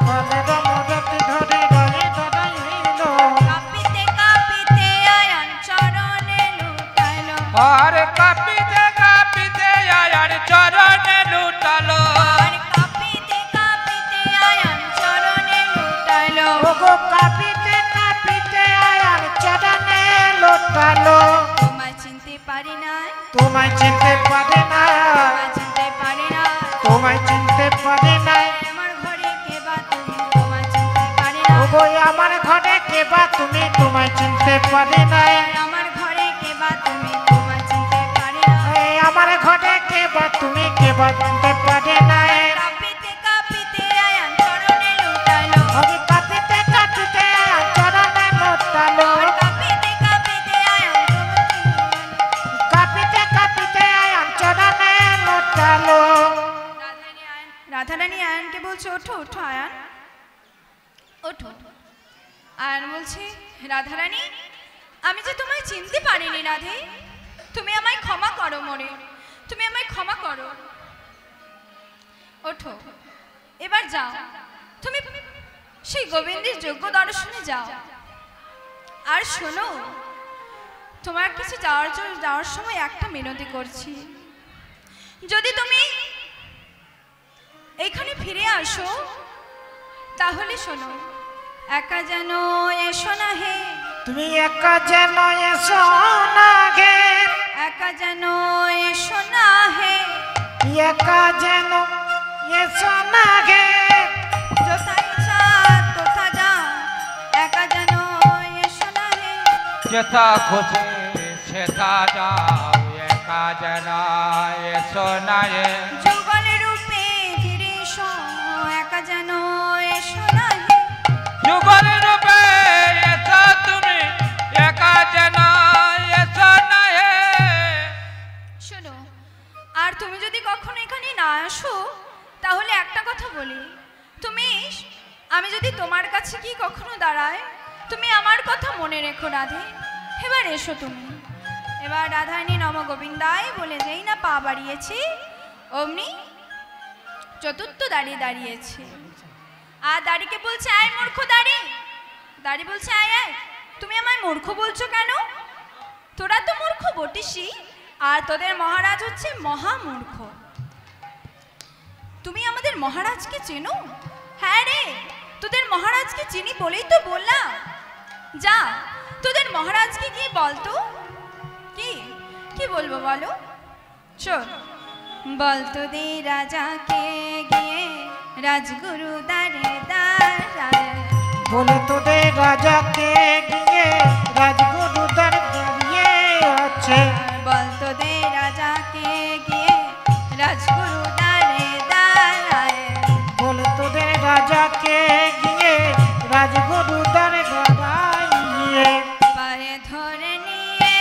কালের মোরতি ধরে রায় দাঁড়াইল। কাঁপিতে কাঁপিতে আয়ান চরণে লুটাইল, আর কাঁপিতে কাঁপিতে আয়ার চরণে লুটালো। আর কাঁপিতে কাঁপিতে আয়ান চরণে লুটাইল, ওগো কাঁপিতে কাঁপিতে আয়ার চরণে লুটালো। তোমায় চিনতে পারি না, তোমায় চিনতে পারে না, তোমায় চিনতে পারি না, তোমায় চিনতে পারে না। আমার ঘরে কে বা তুমি, তোমায় চিনতে পারি না। ওগো আমার ঘরে কে বা তুমি তোমায় চিনতে পারি নাই আমার ঘরে কে বা তুমি তোমায় চিনতে পারি না আমার ঘরে কে বা তুমি কে বা চিনতে পারি নাই কাঁপিতে কাঁপিতে আয়ান চরণে লুটালো আমি কাঁপিতে কাঁপিতে চরণে লুটালো কাঁপিতে কাঁপিতে আয়ান কাঁপিতে কাঁপিতে চরণে লুটালো রাধারানী আয়ানকে বলছে ওঠো ওঠো আয়ান ওঠো আয়ান বলছে রাধারানী আমি যে তোমায় চিনতে পারিনি রাধে তুমি আমায় ক্ষমা করো মোরে তুমি আমায় ক্ষমা করো ওঠো এবার যাও তুমি সেই গোবিন্দের যোগ্য দর্শনে যাও আর শোনো তোমার কাছে যাওয়ার সময় একটা মিনতি করছি যদি তুমি এইখানে ফিরে আসো তাহলে শোনো একা যেন এসো না হে তুমি একা যেন এসো না গে একা যেন এসো না হে একা যেন এসো না গে যথা ইচ্ছা তথা যা একা যেন এসো না হে যেথা খুশি সেথা যাও একা জানা এসো না যুগল রূপে ধীরে এসো একা যেন এসো না হে যুগল রূপে এসো তুমি একা জানা এসো না শোনো আর তুমি যদি কখনো এখানে না আসো তাহলে একটা কথা বলি আমি যদি তোমার কাছে কি কখনো দাঁড়াই তুমি আমার কথা মনে রেখো রাধে এবার এসো তুমি এবার রাধারানী নম গোবিন্দায় বলে যেই না পা বাড়িয়েছি অমনি চতুর্থ দাঁড়িয়েছে আর দাড়িকে বলছে আয় মূর্খ দাড়ি বলছে আয় আয় তুমি আমায় মূর্খ বলছো কেন তোরা তো মূর্খ বটিসই আর তোদের মহারাজ হচ্ছে মহামূর্খ তুমি আমাদের মহারাজকে চেনো হ্যাঁ রে তোদের মহারাজকে চিনি বলেই তো বললাম যা তোদের মহারাজকে কি বলতো কি কি বলবো বলো শোন বলতো দে রাজাকে গিয়ে রাজগুরু দাঁড়ে দাঁড়ায় বলে তোদের রাজাকে গিয়ে রাজগুরু দাঁড়িয়ে আছে বলতো দে রাজাকে গিয়ে রাজগুরু দাঁড়ে দাঁড়ায় বলে তোদের রাজাকে গিয়ে রাজগুরু দাঁড়িয়ে পায়ে ধরে নিয়ে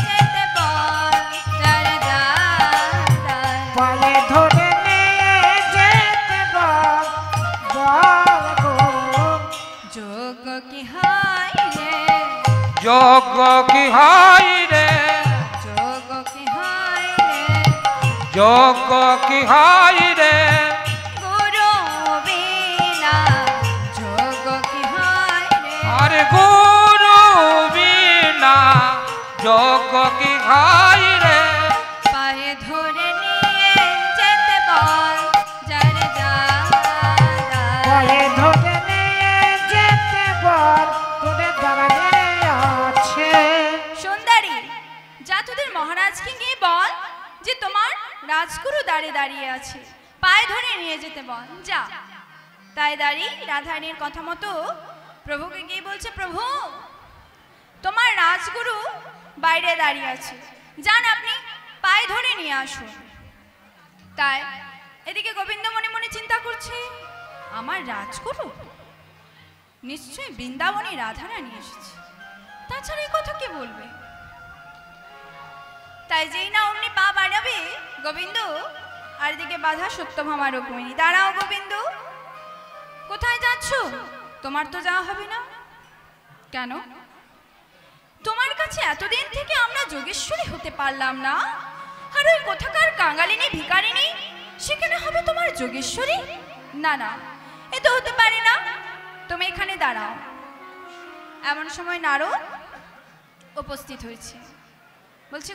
যেতে বল যার দাঁড়ায় পায়ে ধরে নিয়ে যেতে বল গো যোগ কি হাই রে যোগ্য কি হয় রে যোগ কি হাই রে যোগ্য কি হয় রে গুরু বিনা যোগ কি হাই রে আরে গুরু বিনা যোগ্য কি হয় রে পায়ে ধরে নিয়ে যেতে বল যার দাঁড়ায় পায়ে ধরে নিয়ে যেতে বল তোদের দাঁড়িয়ে আছে সুন্দরী যা তোদের মহারাজকে গিয়ে বল যে তোমার রাজগুরু দাঁড়িয়ে আছে পায়ে ধরে নিয়ে যেতে বল যা তাই রাধারানীর কথা মতো প্রভুকে গিয়ে বলছে প্রভু তোমার রাজগুরু বাইরে দাঁড়িয়ে আছে যান আপনি পায়ে ধরে নিয়ে আসুন তাই এদিকে গোবিন্দ মনে মনে চিন্তা করছে আমার রাজগুরু নিশ্চয়ই বৃন্দাবনী রাধারানী এসেছে তাছাড়া এই কথা কে বলবে তাই যেই না অমনি পা বাড়াবে গোবিন্দ আর এদিকে বাধা সত্যভামা রুক্মিণী দাঁড়াও গোবিন্দ কোথায় যাচ্ছ তোমার তো যাওয়া হবে না কেন তোমার কাছে এতদিন থেকে আমরা যোগেশ্বরী হতে পারলাম না আর ওই কোথাকার কাঙালিনী ভিখারিনী সেখানে হবে তোমার যোগেশ্বরী না না এ তো হতে পারে না তুমি এখানে দাঁড়াও এমন সময় নারদ উপস্থিত হয়েছে বলছে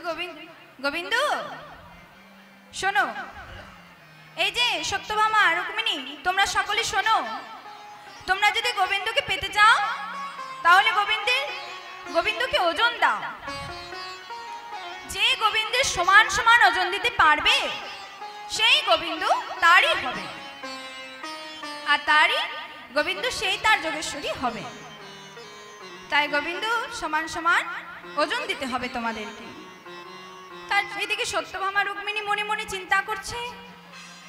গোবিন্দ শোনো এই যে সত্যভামা রুক্মিণী তোমরা সকলে শোনো তোমরা যদি গোবিন্দকে পেতে চাও তাহলে গোবিন্দকে ওজন দাও যে গোবিন্দের সমান সমান ওজন দিতে পারবে সেই গোবিন্দ তারই হবে আর গোবিন্দ সেই তার যোগেশ্বরী হবে তাই গোবিন্দ সমান সমান ওজন দিতে হবে তোমাদেরকে। তার এদিকে সত্যভামা রুক্মিণী মনে মনে চিন্তা করছে,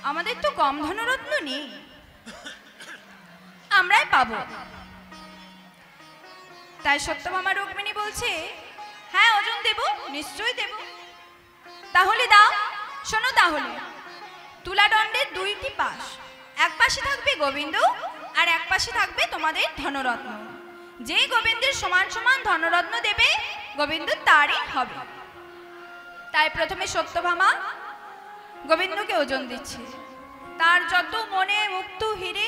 আমাদের তো কম ধনরত্ন নেই, আমরাই পাবো। তাই সত্যভামা রুক্মিণী বলছে, হ্যাঁ ওজন দেব, নিশ্চয়ই দেব। তাহলে দাও। শোনো তাহলে, তুলাদণ্ডের দুইটি পাশ, এক পাশে থাকবে গোবিন্দ আর এক পাশে থাকবে তোমাদের ধনরত্ন। যে গোবিন্দের সমান সমান ধনরত্ন দেবে গোবিন্দ তারই হবে। তাই প্রথমে সত্যভামা গোবিন্দকে ওজন দিচ্ছে। তার যত মনে মুক্ত হিরে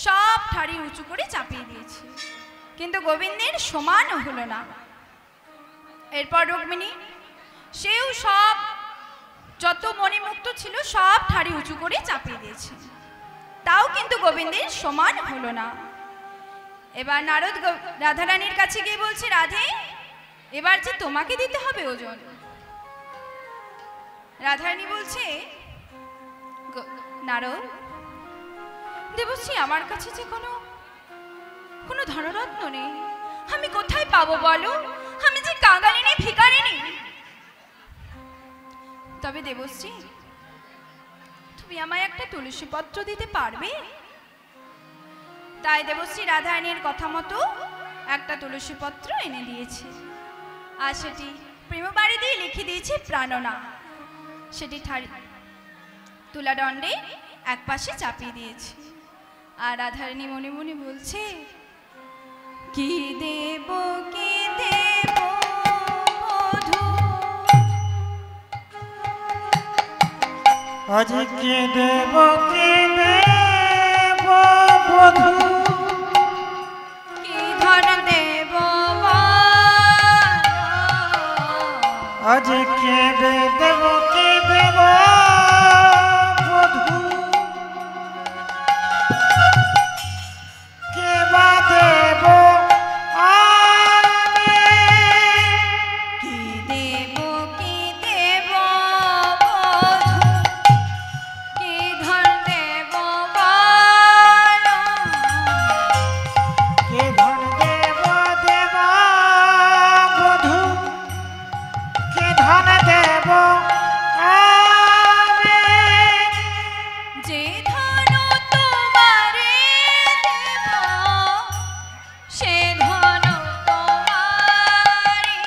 সব ঠাড়ি উঁচু করে চাপিয়ে দিয়েছে, কিন্তু গোবিন্দের সমান হলো না। এরপর রুক্মিণী, সেও সব যত মণিমুক্ত ছিল সব ঠাড়ি উঁচু করে চাপিয়ে দিয়েছে, তাও কিন্তু গোবিন্দের সমান হলো না। এবার নারদ রাধারানীর কাছে গিয়ে বলছে, রাধে এবার যে তোমাকে দিতে হবে ওজন। রাধারানী বলছে, নারদ দেবশ্রী, আমার কাছে যে কোনো ধনরত্ন নেই, আমি কোথায় পাবো বলো? আমি যে কাঙালিনী, ভিখারিনী। তবে দেবশ্রী, তুমি আমায় একটা তুলসী পত্র দিতে পারবে? তাই দেবশ্রী রাধারানীর কথা মতো একটা তুলসী পত্র এনে দিয়েছে, আর সেটি প্রেমবাড়ি দিয়ে লিখে দিয়েছে প্রাণনা। সেটি তুলাদণ্ডে এক পাশে চাপিয়ে দিয়েছে। আর রাধারানী মনে মনে বলছে, কি দেব কি দেব বধূ, আজ কি দেব কি দেব বধূ, কি ধন দেব আজ কি দেব কি দেব বধূ, কে বা দেব আমি, কি দেব কি দেব বধূ, কি ধন দেব বলো, কে ধন দেব দেব বধূ, কে ধন দেব আমি, যে ধন তোমারে দেব সে ধন তোমারি,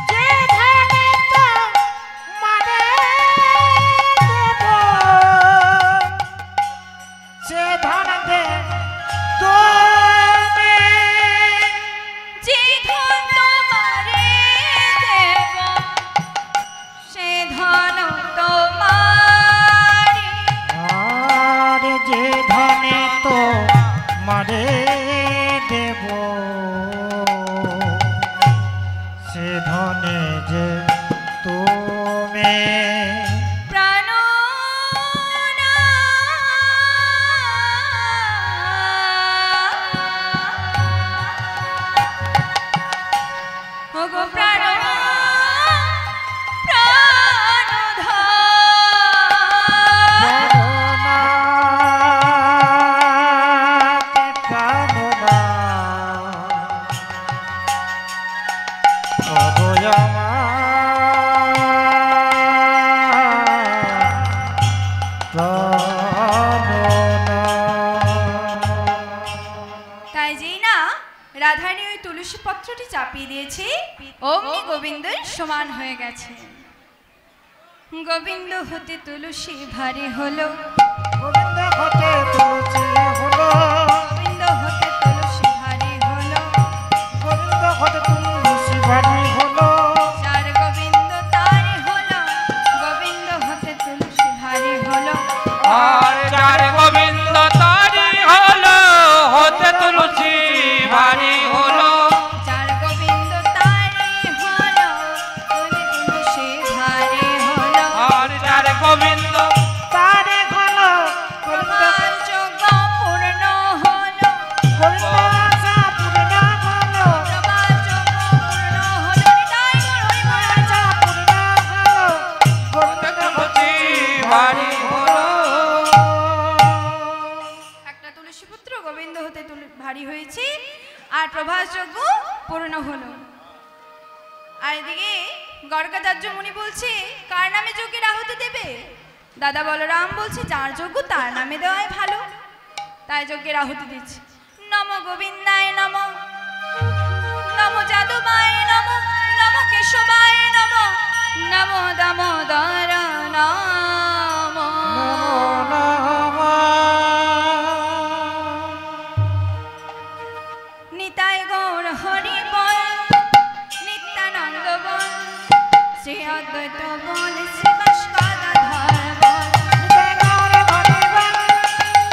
যে ধন তোমারে দেব সে ধন দেব তুমি, যে ধন তোমারে দেব সে ধন তোমারি, আর যে ধনে তো মারে দেব সে ধনে যে তুমি, প্রাণনা ওগো প্রাণধন, তাই যেই না রাধারানী ওই তুলসী পত্রটি চাপিয়ে দিয়েছে, অমনি গোবিন্দের সমান হয়ে গেছে। গোবিন্দ হতে তুলসী ভারী হলো, গোবিন্দ হতে তুলসী হলো, গোবিন্দ হতে তুলসী ভারী হলো, গোবিন্দ হতে তুলসী ভারী হলো, যার গোবিন্দ তারই হলো, গোবিন্দ হতে তুলসী ভারী হলো, আর যার গোবিন্দ তারি হলো, হতে তুলসী ভারী হলো। যার গোবিন্দ তারই হলো, তুলসী ভারী হলো, আর যার গোবিন্দ তারে হলো প্রভার যোগ পূর্ণ আর প্রভাস যজ্ঞ পূর্ণ হলো। আর এদিকে গর্গাচার্য মুনি বলছে কার নামে যজ্ঞের আহুতি দেবে? দাদা বলরাম বলছে যার যজ্ঞ তার নামে দেওয়াই ভালো, তাই যজ্ঞের আহুতি দিচ্ছে। নম গোবিন্দায় নম, নম যাদবায় নম, নম কেশবায় নম, নম দামোদর নম। নিতাই গৌর হরি বল, নিত্যানন্দ বল, শ্রী অদ্বৈত বল, শ্রী ভাস্করাধর বল। নিতাই গৌর হরি বল,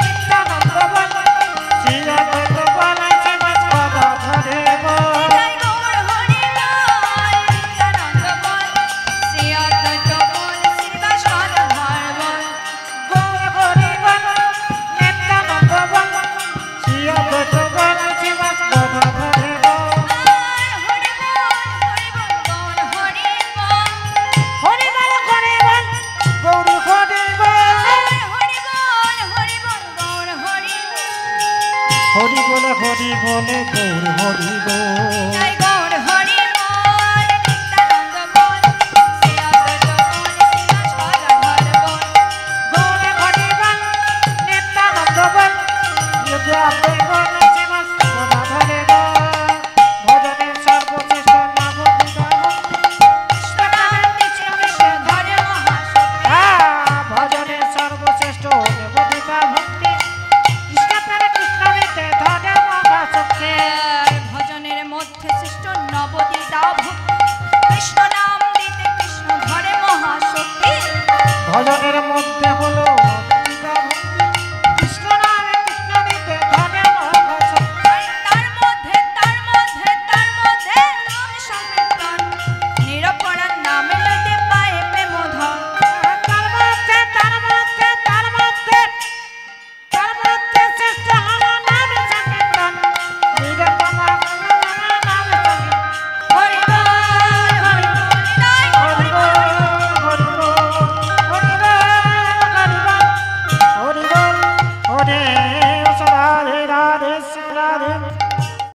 নিত্যানন্দ বল, শ্রী অদ্বৈত বল, শ্রী ভাস্করাধর বল। হরি বল গৌর হরি বল, হরি বল হরি বল গৌর হরি বল। হরি বলে হরি বলে গৌর হরি বল। জয় গৌর হরি বল, নিত্যানন্দ বল, শ্রী অদ্বৈত বল, শ্রী ভাস্করাধর বল। গৌর হরি বল, নিত্যানন্দ বল, যোগে আপনি বল, শ্রীবাস গদাধরে বল। ভজনের সর্বশ্রেষ্ঠ নাম কৃষ্ণ নাম কৃষ্ণ কৃষ্ণ ধরে মহাশক্তি। ভজনের সর্বশ্রেষ্ঠ দেবদূতা ভক্তি। কৃষ্ণ প্রেমে কৃষ্ণ নিতে ধরে মহাশক্তি। ভজনের মধ্যে শ্রেষ্ঠ নবদ্বীতা ভক্তি। কৃষ্ণ নাম দিতে কৃষ্ণ ধরে মহাশক্তি। ভজনের মধ্যে হলো দেবদূতা ভক্তি। কৃষ্ণ নামে কৃষ্ণ নিতে ধরে মহাশক্তি। তার মধ্যে নাম সংকীর্তন, নিরপরাধ নামে লইতে পায়ে প্রেমধন। তার মধ্যে শ্রেষ্ঠ হলো নাম সংকীর্তন। নিরপরাধ নাম সংকীর্তন। হরি বল হরি বল, নিতাই হরি হরি বল। বল, হরি বল, হরি বল, হরি বল, হরি বল, হরি